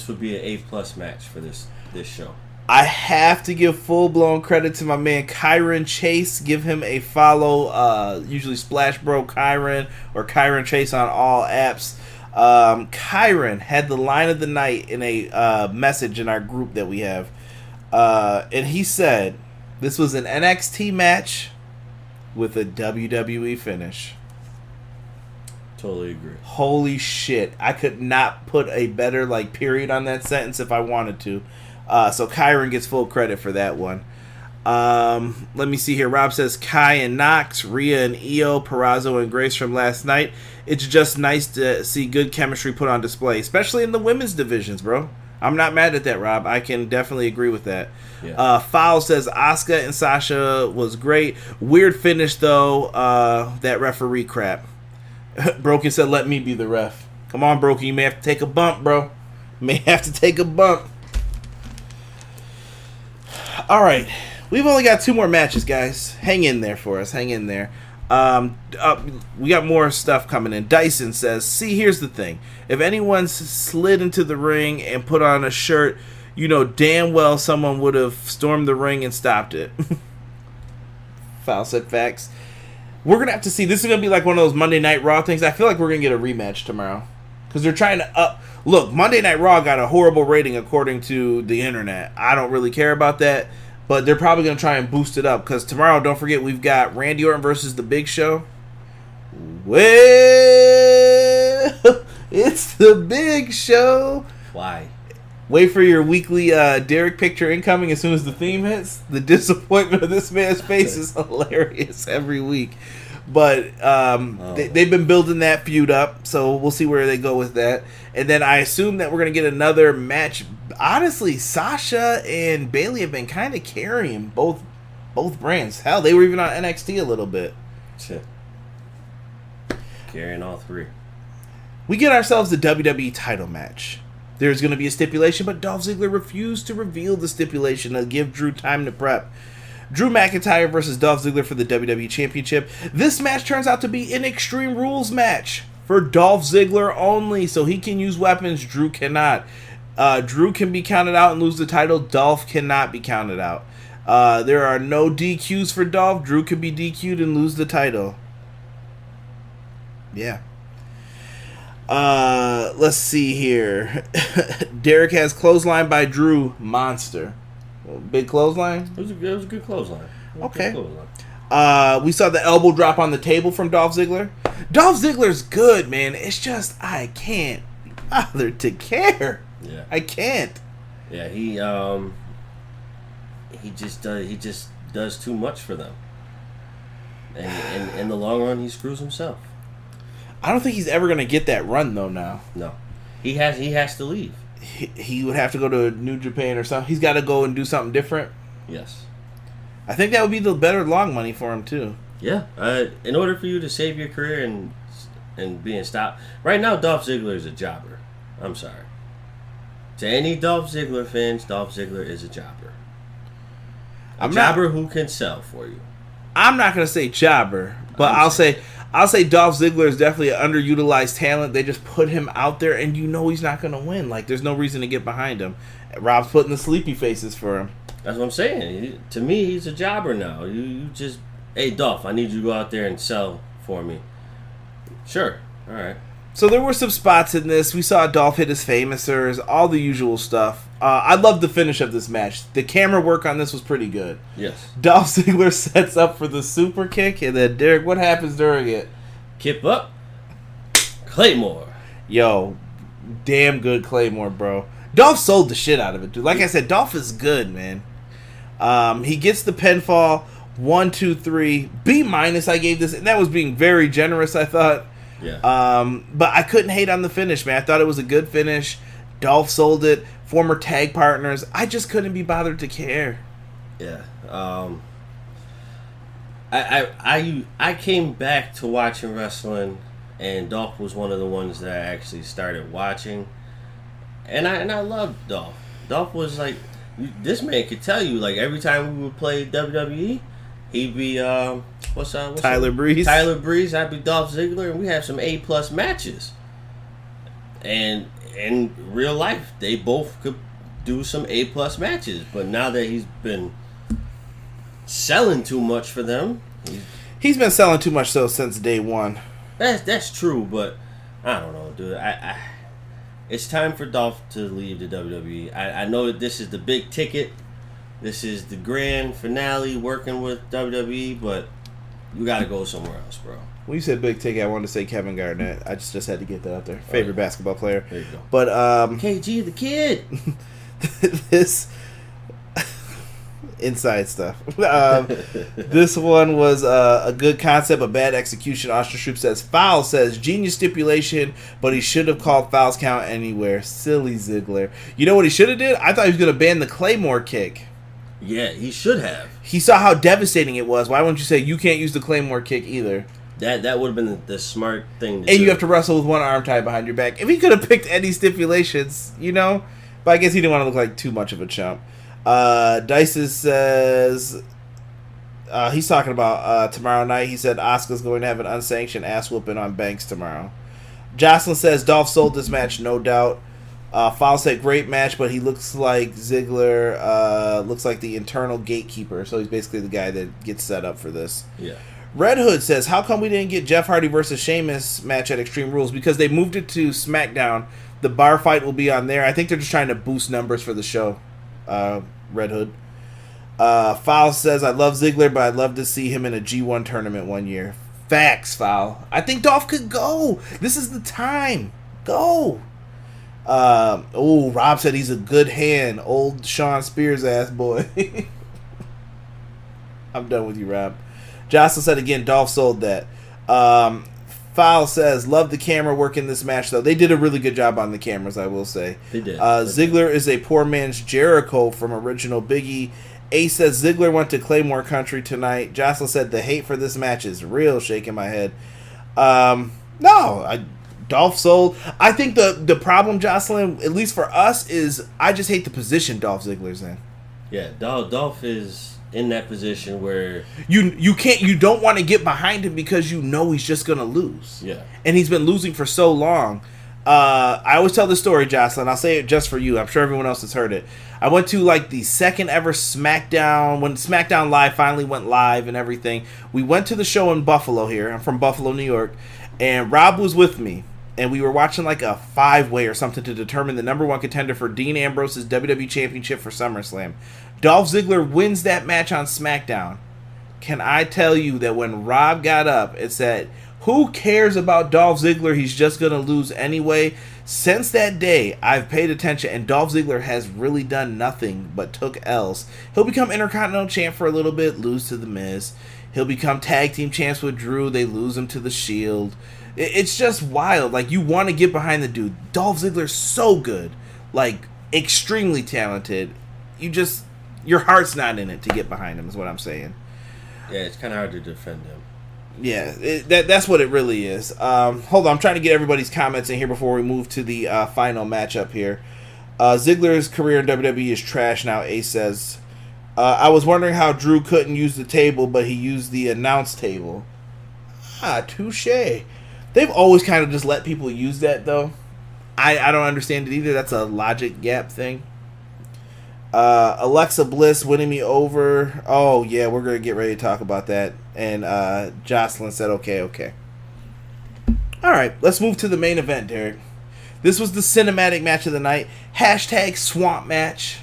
would be an A+ match for this show. I have to give full-blown credit to my man Kyron Chase. Give him a follow. Usually Splash Bro Kyron or Kyron Chase on all apps. Kyron had the line of the night in a message in our group that we have. And he said this was an NXT match with a WWE finish. Totally agree. Holy shit. I could not put a better period on that sentence if I wanted to. So Kyron gets full credit for that one. Let me see here. Rob says Kai and Knox, Rhea and Io, Purrazzo and Grace from last night. It's just nice to see good chemistry put on display, especially in the women's divisions, bro. I'm not mad at that, Rob. I can definitely agree with that. Yeah. Foul says Asuka and Sasha was great. Weird finish, though. That referee crap. Broken said, let me be the ref. Come on, Broken. You may have to take a bump, bro. May have to take a bump. All right. We've only got 2 more matches, guys. Hang in there for us. Hang in there. We got more stuff coming in. Dyson says, see, here's the thing. If anyone slid into the ring and put on a shirt, you know damn well someone would have stormed the ring and stopped it. Foul said facts. We're going to have to see. This is going to be like one of those Monday Night Raw things. I feel like we're going to get a rematch tomorrow. Because they're trying to up... Look, Monday Night Raw got a horrible rating according to the internet. I don't really care about that. But they're probably going to try and boost it up. Because tomorrow, don't forget, we've got Randy Orton versus The Big Show. Well, it's The Big Show. Why? Wait for your weekly Derek picture incoming as soon as the theme hits. The disappointment of this man's face is hilarious every week. But they've been building that feud up, so we'll see where they go with that. And then I assume that we're going to get another match. Honestly, Sasha and Bayley have been kind of carrying both brands. Hell, they were even on NXT a little bit. Shit. Carrying all 3. We get ourselves a WWE title match. There's going to be a stipulation, but Dolph Ziggler refused to reveal the stipulation to give Drew time to prep. Drew McIntyre versus Dolph Ziggler for the WWE Championship. This match turns out to be an Extreme Rules match for Dolph Ziggler only, so he can use weapons Drew cannot. Drew can be counted out and lose the title. Dolph cannot be counted out. There are no DQs for Dolph. Drew can be DQ'd and lose the title. Yeah. Let's see here. Derek has clothesline by Drew. Monster. Big clothesline? It was a good clothesline. Okay. We saw the elbow drop on the table from Dolph Ziggler. Dolph Ziggler's good, man. It's just I can't be bothered to care. Yeah. I can't. Yeah, he just does too much for them. And in the long run, he screws himself. I don't think he's ever going to get that run, though, now. No. He has to leave. He would have to go to New Japan or something. He's got to go and do something different. Yes. I think that would be the better long money for him, too. Yeah. In order for you to save your career and being stopped. Right now, Dolph Ziggler is a jobber. I'm sorry. To any Dolph Ziggler fans, Dolph Ziggler is a jobber. A jobber who can sell for you. I'm not going to say jobber, but I'll say Dolph Ziggler is definitely an underutilized talent. They just put him out there, and you know he's not going to win. Like, there's no reason to get behind him. Rob's putting the sleepy faces for him. That's what I'm saying. To me, he's a jobber now. You just, hey, Dolph, I need you to go out there and sell for me. Sure. All right. So there were some spots in this. We saw Dolph hit his famoussers, all the usual stuff. I loved the finish of this match. The camera work on this was pretty good. Yes. Dolph Ziggler sets up for the super kick, and then Derek, what happens during it? Kip up. Claymore. Yo, damn good Claymore, bro. Dolph sold the shit out of it, dude. Like I said, Dolph is good, man. He gets the pinfall. 1, 2, 3. B- I gave this, and that was being very generous, I thought. Yeah. But I couldn't hate on the finish, man. I thought it was a good finish. Dolph sold it. Former tag partners. I just couldn't be bothered to care. Yeah. I came back to watching wrestling, and Dolph was one of the ones that I actually started watching. And I love Dolph. Dolph was like, this man could tell you, like, every time we would play WWE, he'd be what's Tyler Breeze. Tyler Breeze. I'd be Dolph Ziggler, and we have some A+ matches. And in real life, they both could do some A+ matches. But now that he's been selling too much for them, he's been selling too much since day one. That's true, but I don't know, dude. It's time for Dolph to leave the WWE. I know that this is the big ticket. This is the grand finale working with WWE, but you got to go somewhere else, bro. When you said big ticket, I wanted to say Kevin Garnett. I just had to get that out there. Favorite basketball player. There you go. But KG the Kid. This inside stuff. This one was a good concept, a bad execution. Austin Shroop says, foul, says genius stipulation, but he should have called fouls count anywhere. Silly Ziggler. You know what he should have did? I thought he was going to ban the Claymore kick. Yeah, he should have. He saw how devastating it was. Why wouldn't you say you can't use the Claymore kick either? That would have been the smart thing to do. And you have to wrestle with one arm tied behind your back. If he could have picked any stipulations, you know? But I guess he didn't want to look like too much of a chump. Dices says he's talking about tomorrow night. He said Asuka's going to have an unsanctioned ass whooping on Banks tomorrow. Jocelyn says Dolph sold this match, no doubt. Foul said great match, but he looks like Ziggler looks like the internal gatekeeper. So he's basically the guy that gets set up for this. Yeah. Red Hood says, how come we didn't get Jeff Hardy versus Sheamus match at Extreme Rules? Because they moved it to SmackDown. The bar fight will be on there. I think they're just trying to boost numbers for the show. Red Hood. Foul says, I love Ziggler, but I'd love to see him in a G1 tournament one year. Facts, Foul. I think Dolph could go. This is the time. Go. Rob said he's a good hand. Old Sean Spears ass boy. I'm done with you, Rob. Jocelyn said again, Dolph sold that. Foul says, love the camera work in this match, though. They did a really good job on the cameras, I will say. They did. Ziggler is a poor man's Jericho from original Biggie. Ace says, Ziggler went to Claymore Country tonight. Jocelyn said, the hate for this match is real, shaking my head. Dolph sold. I think the problem, Jocelyn, at least for us, is I just hate the position Dolph Ziggler's in. Yeah, Dolph is in that position where you don't want to get behind him because you know he's just gonna lose. Yeah. And he's been losing for so long. I always tell the story, Jocelyn. I'll say it just for you. I'm sure everyone else has heard it. I went to like the second ever Smackdown, when Smackdown Live finally went live and everything. We went to the show in Buffalo here. I'm from Buffalo, New York. And Rob was with me. And we were watching like a 5-way or something to determine the number one contender for Dean Ambrose's WWE Championship for SummerSlam. Dolph Ziggler wins that match on SmackDown. Can I tell you that when Rob got up and said, who cares about Dolph Ziggler? He's just going to lose anyway. Since that day, I've paid attention, and Dolph Ziggler has really done nothing but took L's. He'll become Intercontinental Champ for a little bit, lose to The Miz. He'll become Tag Team Champs with Drew. They lose him to The Shield. It's just wild. Like, you want to get behind the dude. Dolph Ziggler's so good. Like, extremely talented. Your heart's not in it to get behind him, is what I'm saying. Yeah, it's kind of hard to defend him. Yeah, that's what it really is. Hold on, I'm trying to get everybody's comments in here before we move to the final matchup here. Ziggler's career in WWE is trash now, Ace says. I was wondering how Drew couldn't use the table, but he used the announce table. Touche. They've always kind of just let people use that, though. I don't understand it either. That's a logic gap thing. Alexa Bliss winning me over. Oh, yeah, we're going to get ready to talk about that. And Jocelyn said, okay. All right, let's move to the main event, Derek. This was the cinematic match of the night. # Swamp Match.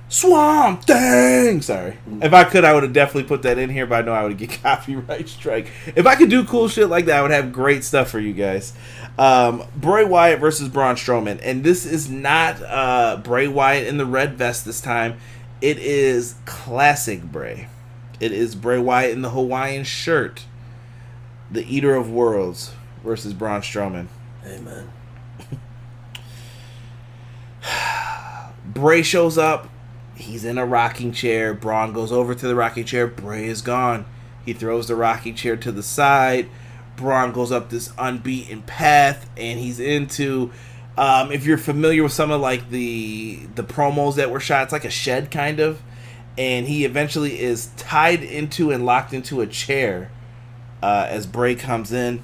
Swamp Thing! Sorry. If I could, I would have definitely put that in here, but I know I would get copyright strike. If I could do cool shit like that, I would have great stuff for you guys. Bray Wyatt versus Braun Strowman. And this is not Bray Wyatt in the red vest this time. It is classic Bray. It is Bray Wyatt in the Hawaiian shirt. The Eater of Worlds versus Braun Strowman. Amen. Bray shows up. He's in a rocking chair. Braun goes over to the rocking chair. Bray is gone. He throws the rocking chair to the side. Braun goes up this unbeaten path, and he's into If you're familiar with some of like the promos that were shot, it's like a shed kind of, and he eventually is tied into and locked into a chair as Bray comes in.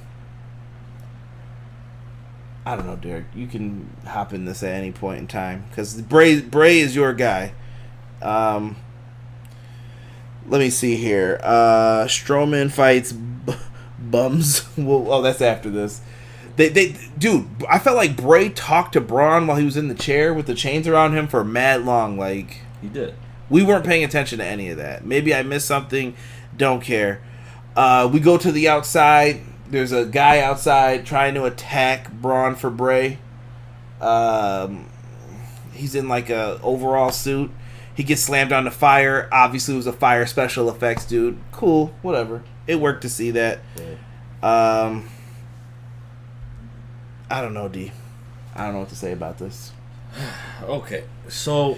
I don't know, Derek. You can hop in this at any point in time because Bray is your guy. Let me see here. Strowman fights bums. Well, that's after this. Dude, I felt like Bray talked to Braun while he was in the chair with the chains around him for mad long. Like he did. We weren't paying attention to any of that. Maybe I missed something. Don't care. We go to the outside. There's a guy outside trying to attack Braun for Bray. He's in like a overall suit. He gets slammed on the fire. Obviously, it was a fire special effects dude. Cool, whatever. It worked to see that. I don't know, D. I don't know what to say about this. Okay, so...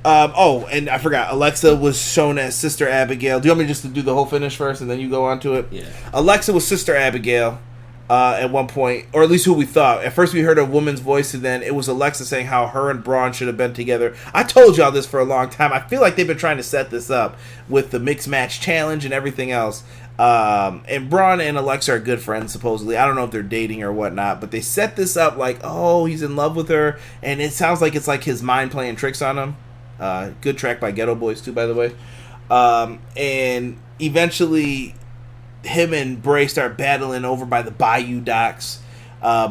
and I forgot. Alexa was shown as Sister Abigail. Do you want me just to do the whole finish first and then you go on to it? Yeah. Alexa was Sister Abigail at one point, or at least who we thought. At first we heard a woman's voice, and then it was Alexa saying how her and Braun should have been together. I told y'all this for a long time. I feel like they've been trying to set this up with the mixed match challenge and everything else. And Braun and Alexa are good friends, supposedly. I don't know if they're dating or whatnot, but they set this up like, oh, he's in love with her, and it sounds like it's like his mind playing tricks on him. Good track by Ghetto Boys too, by the way. And eventually him and Bray start battling over by the Bayou docks.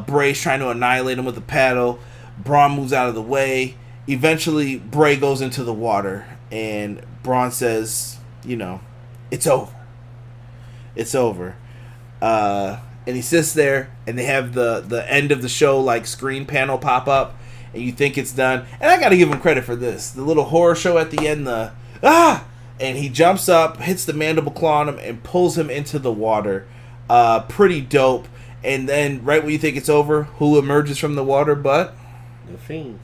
Bray's trying to annihilate him with a paddle. Braun moves out of the way. Eventually Bray goes into the water, and Braun says, it's over. It's over. And he sits there, and they have the end of the show like screen panel pop up, and you think it's done. And I gotta give him credit for this. The little horror show at the end, and he jumps up, hits the mandible claw on him, and pulls him into the water. Pretty dope. And then right when you think it's over, who emerges from the water but? The Fiend.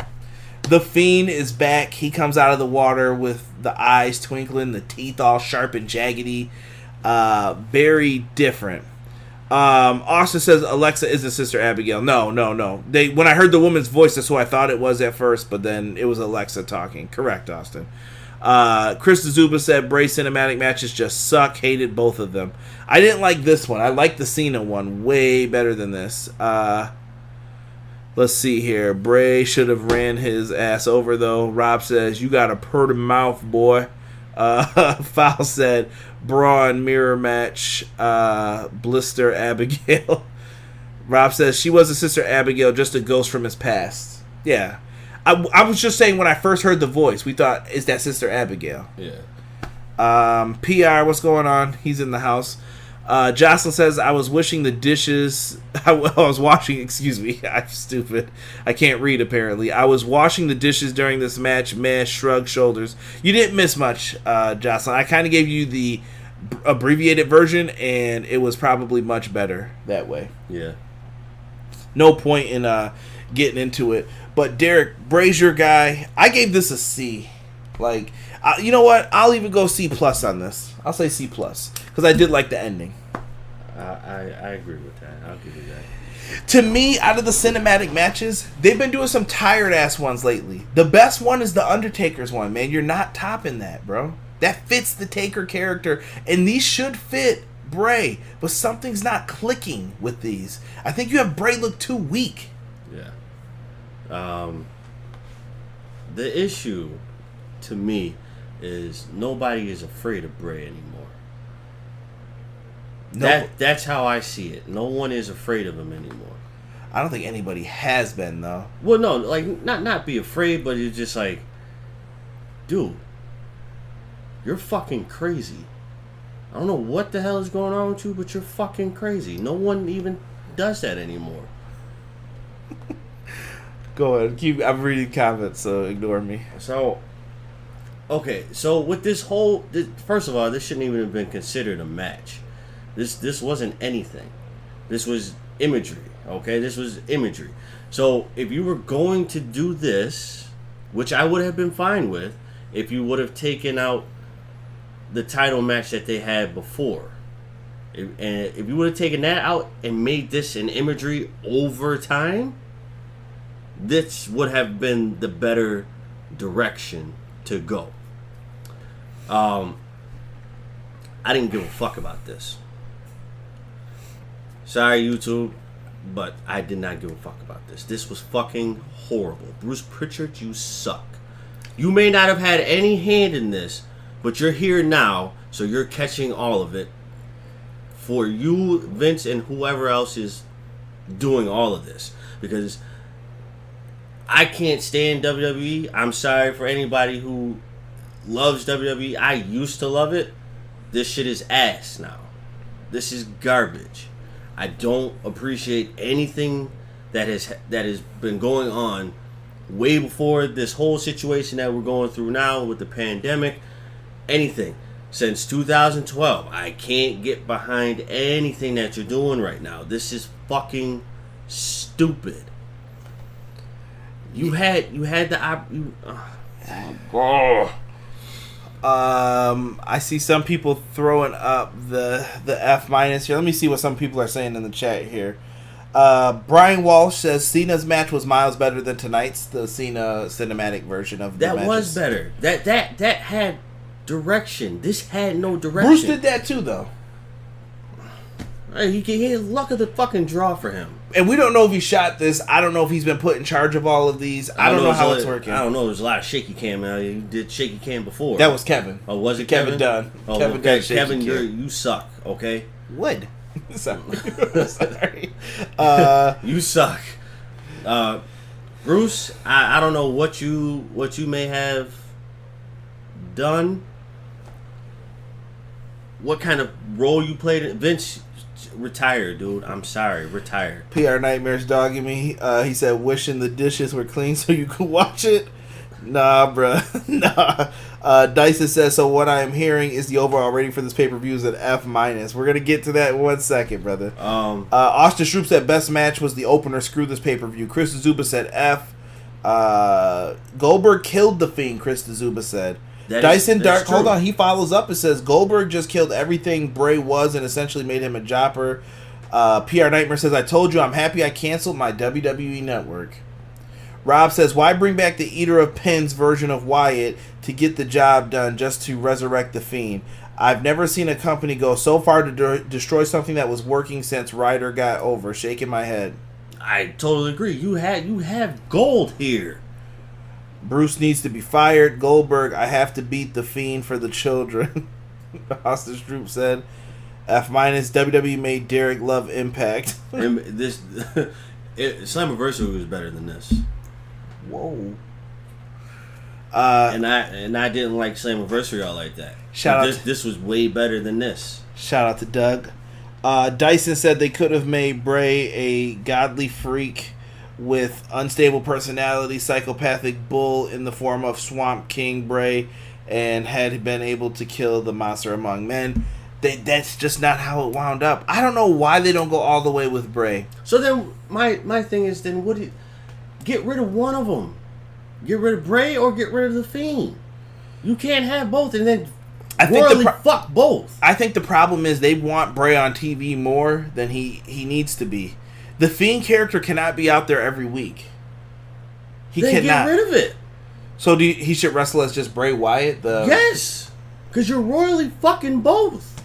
The Fiend is back. He comes out of the water with the eyes twinkling, the teeth all sharp and jaggedy. Very different. Austin says Alexa isn't Sister Abigail. No. When I heard the woman's voice, that's who I thought it was at first, but then it was Alexa talking. Correct, Austin. Chris Zuba said Bray cinematic matches just suck. Hated both of them. I didn't like this one. I liked the Cena one way better than this. Let's see here. Bray should have ran his ass over, though. Rob says, you got a purty mouth, boy. Foul said, Braun mirror match, Blister Abigail. Rob says, she was a Sister Abigail, just a ghost from his past. Yeah. I was just saying when I first heard the voice, we thought, is that Sister Abigail? Yeah. PR, what's going on? He's in the house. Jocelyn says, I was wishing the dishes... I was washing... Excuse me. I'm stupid. I can't read, apparently. I was washing the dishes during this match. Meh, shrug shoulders. You didn't miss much, Jocelyn. I kind of gave you the abbreviated version, and it was probably much better that way. Yeah. No point in getting into it. But Derek, Bray's your guy. I gave this a C. Like, you know what? I'll even go C+ on this. I'll say C+. Because I did like the ending. I agree with that. I'll give you that. To me, out of the cinematic matches, they've been doing some tired-ass ones lately. The best one is the Undertaker's one, man. You're not topping that, bro. That fits the Taker character. And these should fit Bray. But something's not clicking with these. I think you have Bray look too weak. Yeah. The issue, to me, is nobody is afraid of Bray anymore. Nope. That's how I see it. No one is afraid of him anymore. I don't think anybody has been, though. Well, no, like not be afraid, but it's just like, dude, you're fucking crazy. I don't know what the hell is going on with you, but you're fucking crazy. No one even does that anymore. Go ahead. I'm reading comments, so ignore me. So, okay, so with first of all, this shouldn't even have been considered a match. This wasn't anything. This was imagery, okay? This was imagery. So, if you were going to do this, which I would have been fine with, if you would have taken out the title match that they had before. If you would have taken that out and made this an imagery over time, this would have been the better direction to go. I didn't give a fuck about this. Sorry, YouTube, but I did not give a fuck about this. This was fucking horrible. Bruce Pritchard, you suck. You may not have had any hand in this, but you're here now, so you're catching all of it. For you, Vince, and whoever else is doing all of this. Because I can't stand WWE. I'm sorry for anybody who loves WWE. I used to love it. This shit is ass now. This is garbage. I don't appreciate anything that has been going on way before this whole situation that we're going through now with the pandemic. Anything. Since 2012, I can't get behind anything that you're doing right now. This is fucking stupid. You had the I see some people throwing up the F minus here. Let me see what some people are saying in the chat here. Brian Walsh says Cena's match was miles better than tonight's, the Cena cinematic version of the that matches. Was better. That had direction. This had no direction. Bruce did that too, though. He had luck of the fucking draw for him. And we don't know if he shot this. I don't know if he's been put in charge of all of these. I don't know how it's working. I don't know. There's a lot of shaky cam now. You did shaky cam before. That was Kevin. Oh, was it Kevin Dunn? Oh, Kevin okay. Dunn. Kevin, you suck. Okay. Would. Sorry. You suck. Bruce, I don't know what you may have done. What kind of role you played? Vince, retire, dude. I'm sorry, retire. PR Nightmares dogging me. He said, wishing the dishes were clean so you could watch it. Nah, bruh. Nah. Dyson says, so what I am hearing is the overall rating for this pay-per-view is an F minus. We're going to get to that in 1 second, brother. Austin Shroop said best match was the opener. Screw this pay-per-view. Chris Zuba said F. Goldberg killed the Fiend, Chris Zuba said. Dyson Dark, hold on, he follows up and says Goldberg just killed everything Bray was and essentially made him a jobber. PR Nightmare says, I told you I'm happy I canceled my WWE network. Rob says, why bring back the Eater of Pins version of Wyatt to get the job done just to resurrect the Fiend? I've never seen a company go so far to destroy something that was working since Ryder got over. Shaking my head. I totally agree. You have gold here. Bruce needs to be fired. Goldberg, I have to beat the Fiend for the children. Austin Stroop said, F minus. WWE made Derek love Impact. And this Slammiversary was better than this. Whoa. And I didn't like Slammiversary all like that. This was way better than this. Shout out to Doug. Dyson said they could have made Bray a godly freak with unstable personality, psychopathic bull in the form of Swamp King Bray, and had been able to kill the monster among men. That's just not how it wound up. I don't know why they don't go all the way with Bray. So then my thing is, then get rid of one of them. Get rid of Bray or get rid of the Fiend. You can't have both and then fuck both. I think the problem is they want Bray on TV more than he needs to be. The Fiend character cannot be out there every week. He cannot. Get rid of it. So he should wrestle as just Bray Wyatt? Yes. Because you're royally fucking both.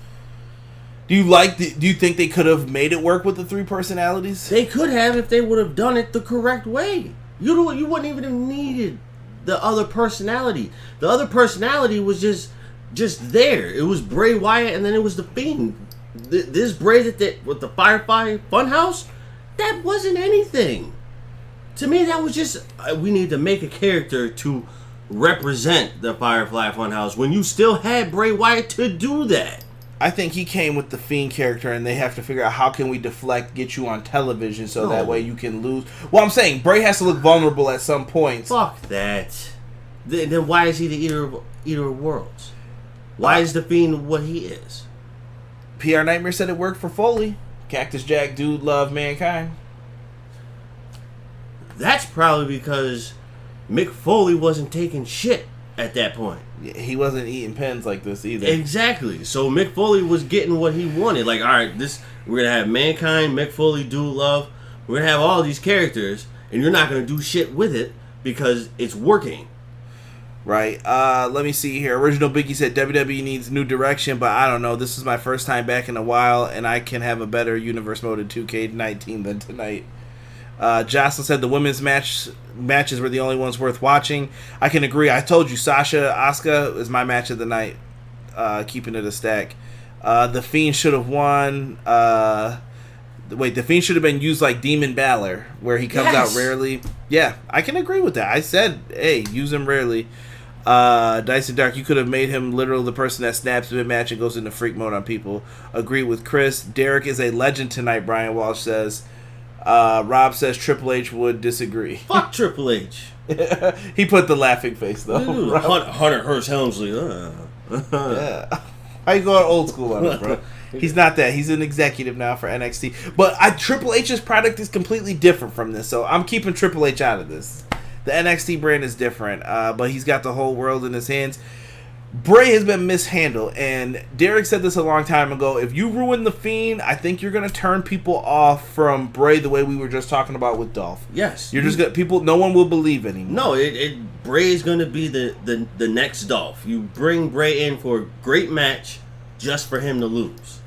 Do you think they could have made it work with the three personalities? They could have if they would have done it the correct way. You wouldn't even have needed the other personality. The other personality was just there. It was Bray Wyatt and then it was the Fiend. This Bray with the Firefly Funhouse, that wasn't anything. To me, that was just, we need to make a character to represent the Firefly Funhouse when you still had Bray Wyatt to do that. I think he came with the Fiend character and they have to figure out how can we deflect, get you on television so that way you can lose. Well, I'm saying Bray has to look vulnerable at some point. Fuck that. Then why is he the Eater of Worlds? Why is the Fiend what he is? PR Nightmare said it worked for Foley. Cactus Jack Dude loved Mankind. That's probably because Mick Foley wasn't taking shit at that point. Yeah, he wasn't eating pens like this either. Exactly. So Mick Foley was getting what he wanted. Like, all right, we're gonna have Mankind, Mick Foley, Dude Love. We're gonna have all these characters, and you're not going to do shit with it because it's working. Right. Let me see here. Original Biggie said WWE needs new direction, but I don't know. This is my first time back in a while, and I can have a better universe mode in 2K19 than tonight. Jocelyn said the women's matches were the only ones worth watching. I can agree. I told you, Sasha Asuka is my match of the night. Keeping it a stack. The Fiend should have won. The Fiend should have been used like Demon Balor, where he comes out rarely. Yeah, I can agree with that. I said, hey, use him rarely. Dyson Dark, you could have made him literally the person that snaps mid-match and goes into freak mode on people. Agree with Chris. Derek is a legend tonight, Brian Walsh says. Rob says Triple H would disagree. Fuck Triple H. He put the laughing face, though. Hunter Hearst Helmsley. Yeah. How you going old school on him, bro? He's not that. He's an executive now for NXT. But Triple H's product is completely different from this, so I'm keeping Triple H out of this. The NXT brand is different, but he's got the whole world in his hands. Bray has been mishandled, and Derek said this a long time ago. If you ruin the Fiend, I think you're going to turn people off from Bray the way we were just talking about with Dolph. Yes. You're just gonna, no one will believe anymore. No, Bray is going to be the next Dolph. You bring Bray in for a great match just for him to lose.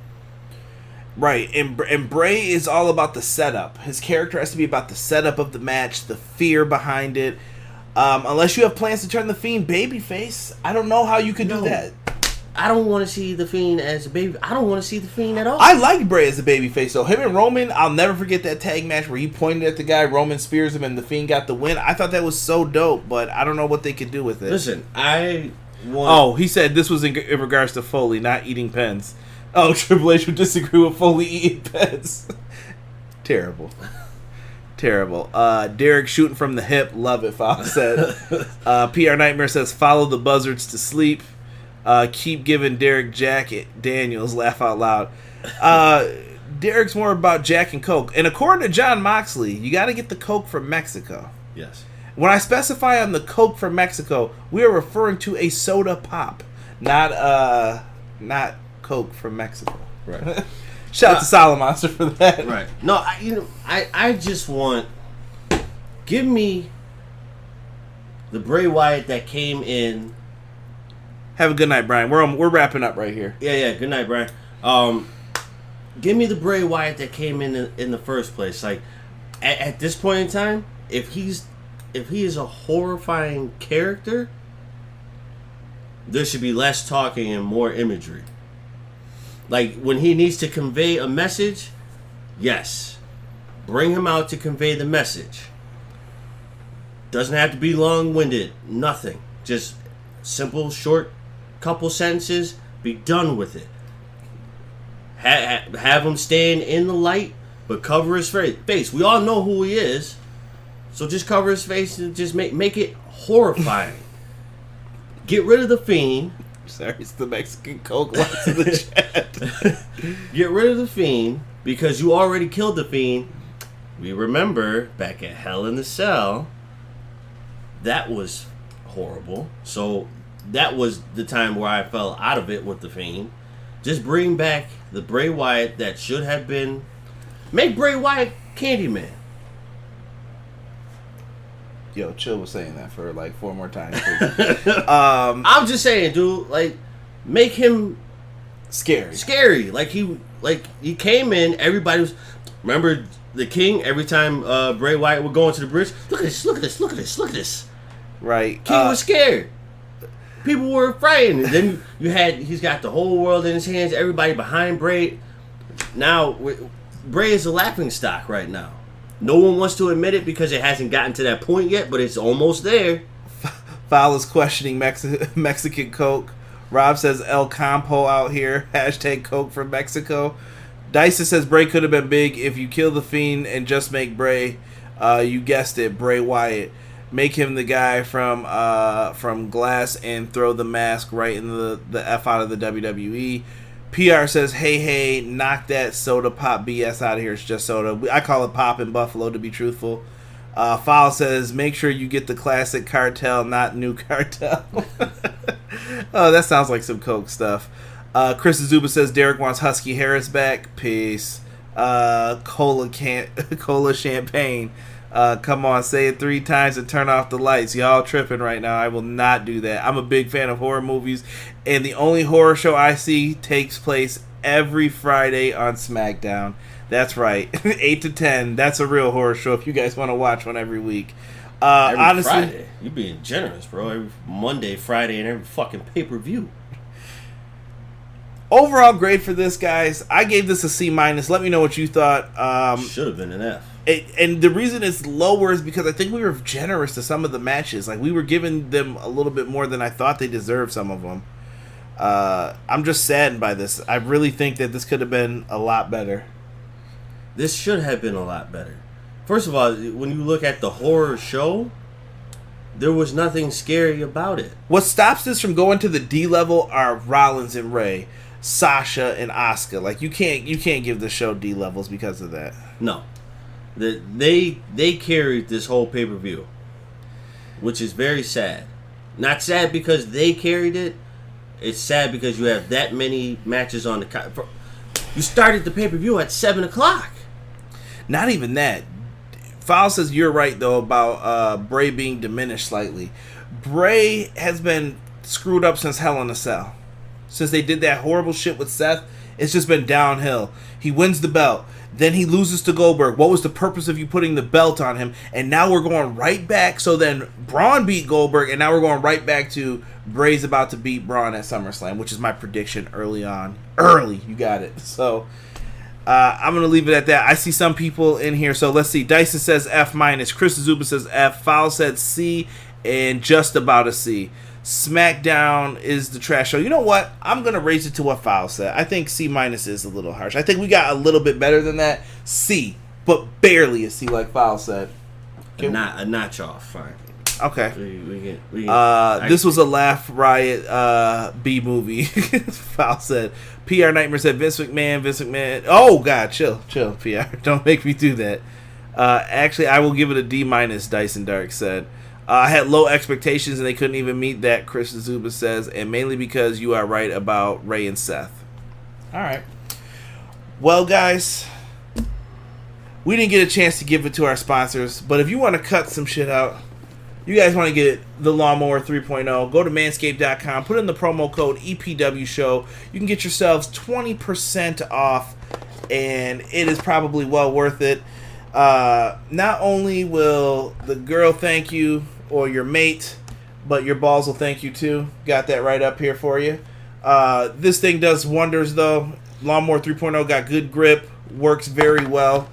Right, and Bray is all about the setup. His character has to be about the setup of the match, the fear behind it. Unless you have plans to turn the Fiend babyface, I don't know how you could do that. I don't want to see the Fiend as a baby. I don't want to see the Fiend at all. I like Bray as a babyface, though. Him and Roman, I'll never forget that tag match where he pointed at the guy, Roman spears him, and the Fiend got the win. I thought that was so dope, but I don't know what they could do with it. Listen, he said this was in regards to Foley, not eating pens. Oh, Triple H would disagree with Foley eating pens. Terrible. Derek shooting from the hip. Love it, Fowl said. PR Nightmare says, follow the buzzards to sleep. Keep giving Derek Jack Daniels. Laugh out loud. Derek's more about Jack and Coke. And according to John Moxley, you got to get the Coke from Mexico. Yes. When I specify on the Coke from Mexico, we are referring to a soda pop, not Coke from Mexico. Right. Shout out to Solomonster for that. Right. No, I just want, give me the Bray Wyatt that came in. Have a good night, Brian. We're wrapping up right here. Yeah. Good night, Brian. Give me the Bray Wyatt that came in the first place. Like at this point in time, if he is a horrifying character, there should be less talking and more imagery. Like, when he needs to convey a message, yes. Bring him out to convey the message. Doesn't have to be long-winded. Nothing. Just simple, short, couple sentences. Be done with it. Have him stand in the light, but cover his face. We all know who he is. So just cover his face and just make it horrifying. Get rid of the Fiend. Sorry, it's the Mexican Coke lots in the chat. Get rid of the Fiend because you already killed the Fiend. We remember back at Hell in the Cell, that was horrible. So that was the time where I fell out of it with the Fiend. Just bring back the Bray Wyatt that should have been. Make Bray Wyatt Candyman. Yo, Chill was saying that for like 4 more times. I'm just saying, dude. Like, make him scary. Like he came in. Everybody was. Remember the King? Every time Bray Wyatt would go into the bridge, look at this. Right. King was scared. People were frightened. And then he's got the whole world in his hands. Everybody behind Bray. Now Bray is a laughing stock right now. No one wants to admit it because it hasn't gotten to that point yet, but it's almost there. Foul is questioning Mexican Coke. Rob says El Campo out here. Hashtag Coke from Mexico. Dyson says Bray could have been big if you kill the Fiend and just make Bray, you guessed it, Bray Wyatt. Make him the guy from Glass and throw the mask right in the F out of the WWE. PR says, hey, knock that soda pop BS out of here. It's just soda. I call it pop in Buffalo, to be truthful. Foul says, make sure you get the classic Cartel, not new Cartel. Oh, that sounds like some Coke stuff. Chris Azuba says, Derek wants Husky Harris back. Peace. Cola champagne. Come on, say it 3 times and turn off the lights. Y'all tripping right now. I will not do that. I'm a big fan of horror movies, and the only horror show I see takes place every Friday on Smackdown. That's right. 8 to 10. That's a real horror show if you guys want to watch one every week. Every honestly, Friday. You're being generous, bro. Every Monday, Friday, and every fucking pay-per-view. Overall grade for this, guys. I gave this a C-. Let me know what you thought. Should have been an F. And the reason it's lower is because I think we were generous to some of the matches. Like, we were giving them a little bit more than I thought they deserved, some of them. I'm just saddened by this. I really think that this could have been a lot better. This should have been a lot better. First of all, when you look at the horror show, there was nothing scary about it. What stops this from going to the D level are Rollins and Ray, Sasha and Asuka. Like, you can't give the show D levels because of that. No. They carried this whole pay-per-view, which is very sad. Not sad because they carried it. It's sad because you have that many matches on the... You started the pay-per-view at 7 o'clock. Not even that. Foul says you're right, though, about Bray being diminished slightly. Bray has been screwed up since Hell in a Cell. Since they did that horrible shit with Seth, it's just been downhill. He wins the belt. Then he loses to Goldberg. What was the purpose of you putting the belt on him? And now we're going right back. So then Braun beat Goldberg, and now we're going right back to Bray's about to beat Braun at SummerSlam, which is my prediction early on. Early, you got it. So I'm going to leave it at that. I see some people in here. So let's see. Dyson says F-. Chris Zuba says F. Foul said C and just about a C. Smackdown is the trash show. You know what? I'm going to raise it to what Foul said. I think C- is a little harsh. I think we got a little bit better than that. C, but barely a C like Foul said. A notch off. Fine. Okay. We can, this was a Laugh Riot B movie. Foul said. PR Nightmare said Vince McMahon. Oh, God, chill, PR. Don't make me do that. Actually, I will give it a D-. Dyson Dark said. I had low expectations and they couldn't even meet that, Chris Zuba says, and mainly because you are right about Ray and Seth. All right. Well, guys, we didn't get a chance to give it to our sponsors, but if you want to cut some shit out, you guys want to get the Lawnmower 3.0, go to manscaped.com, put in the promo code EPW Show. You can get yourselves 20% off, and it is probably well worth it. Not only will the girl thank you or your mate, but your balls will thank you too. Got that right up here for you. This thing does wonders though. Lawnmower 3.0 got good grip, works very well.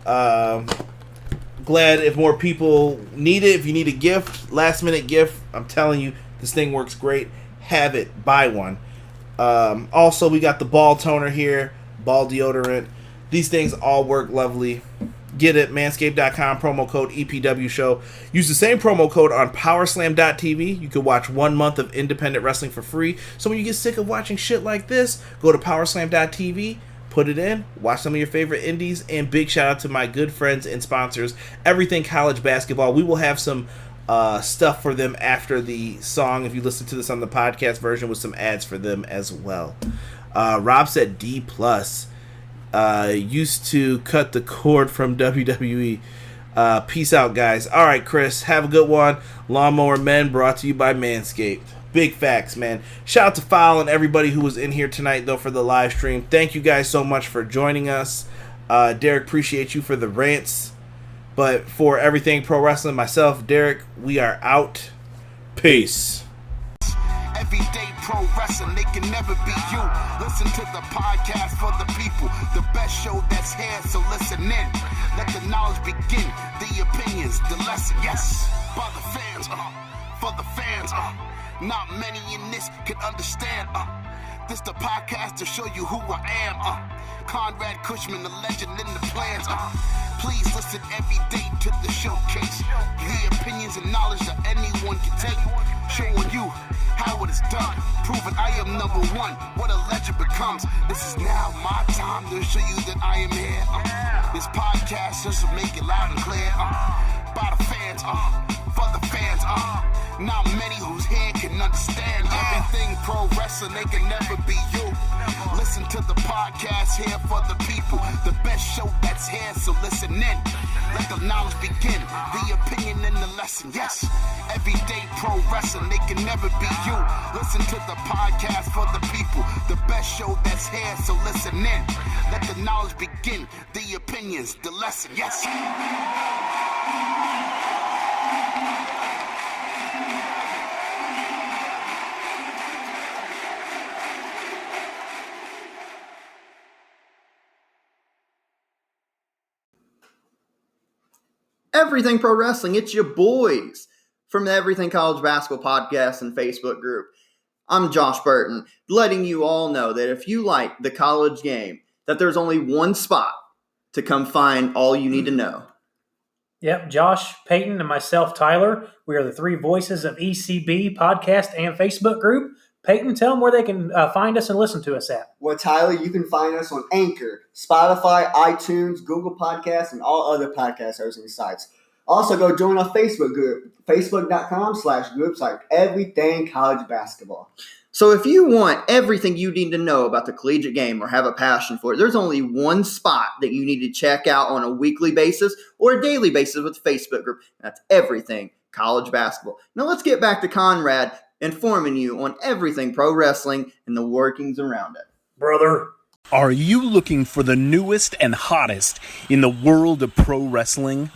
Glad if more people need it. If you need a gift, last minute gift, I'm telling you, this thing works great. Have it, buy one. Also, we got the ball toner here, ball deodorant. These things all work lovely. Get it, manscaped.com, promo code EPW Show. Use the same promo code on powerslam.tv. You can watch 1 month of independent wrestling for free. So when you get sick of watching shit like this, go to powerslam.tv, put it in, watch some of your favorite indies, and big shout out to my good friends and sponsors, Everything College Basketball. We will have some stuff for them after the song, if you listen to this on the podcast version, with some ads for them as well. Rob said D+. Used to cut the cord from WWE. Peace out, guys. All right, Chris, have a good one. Lawnmower Men brought to you by Manscaped. Big facts, man. Shout out to Foul and everybody who was in here tonight, though, for the live stream. Thank you guys so much for joining us. Derek, appreciate you for the rants. But for Everything Pro Wrestling, myself, Derek, we are out. Peace. Everyday pro wrestling, they can never be you. Listen to the podcast for the people, the best show that's here, so listen in. Let the knowledge begin, the opinions, the lesson, yes. By the fans, for the fans, not many in this can understand, this the podcast to show you who I am, Conrad Cushman, the legend in the plans, please listen every day to the showcase, the opinions and knowledge that anyone can take, showing you how it is done, proving I am number one, what a legend becomes. This is now my time to show you that I am here. This podcast just to make it loud and clear. By the fans, for the fans, not many who's here can understand. Everything pro wrestling, they can never be you. Listen to the podcast here for the people. The best show that's here, so listen in. Let the knowledge begin, the opinion and the lesson. Yes, everyday pro wrestling, they can never be you. Listen to the podcast for the people. The best show that's here, so listen in. Let the knowledge begin, the opinions, the lesson. Yes. Everything Pro Wrestling, it's your boys from the Everything College Basketball Podcast and Facebook group. I'm Josh Burton, letting you all know that if you like the college game, that there's only one spot to come find all you need to know. Yep, Josh, Peyton, and myself, Tyler. We are the three voices of ECB Podcast and Facebook group. Peyton, tell them where they can find us and listen to us at. Well, Tyler, you can find us on Anchor, Spotify, iTunes, Google Podcasts, and all other podcast hosting sites. Also, go join our Facebook group, facebook.com/groups like Everything College Basketball. So if you want everything you need to know about the collegiate game or have a passion for it, there's only one spot that you need to check out on a weekly basis or a daily basis with the Facebook group. That's Everything College Basketball. Now let's get back to Conrad informing you on everything pro wrestling and the workings around it. Brother. Are you looking for the newest and hottest in the world of pro wrestling?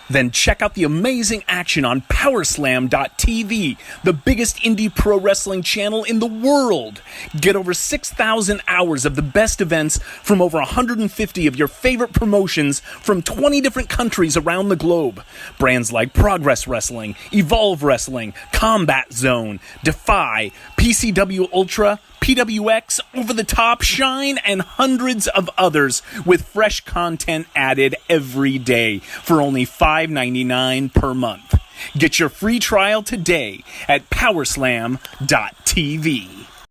Then check out the amazing action on Powerslam.tv, the biggest indie pro wrestling channel in the world. Get over 6,000 hours of the best events from over 150 of your favorite promotions from 20 different countries around the globe. Brands like Progress Wrestling, Evolve Wrestling, Combat Zone, Defy, PCW Ultra, PWX, Over the Top, Shine, and hundreds of others with fresh content added every day for only $5.99 per month. Get your free trial today at Powerslam.tv.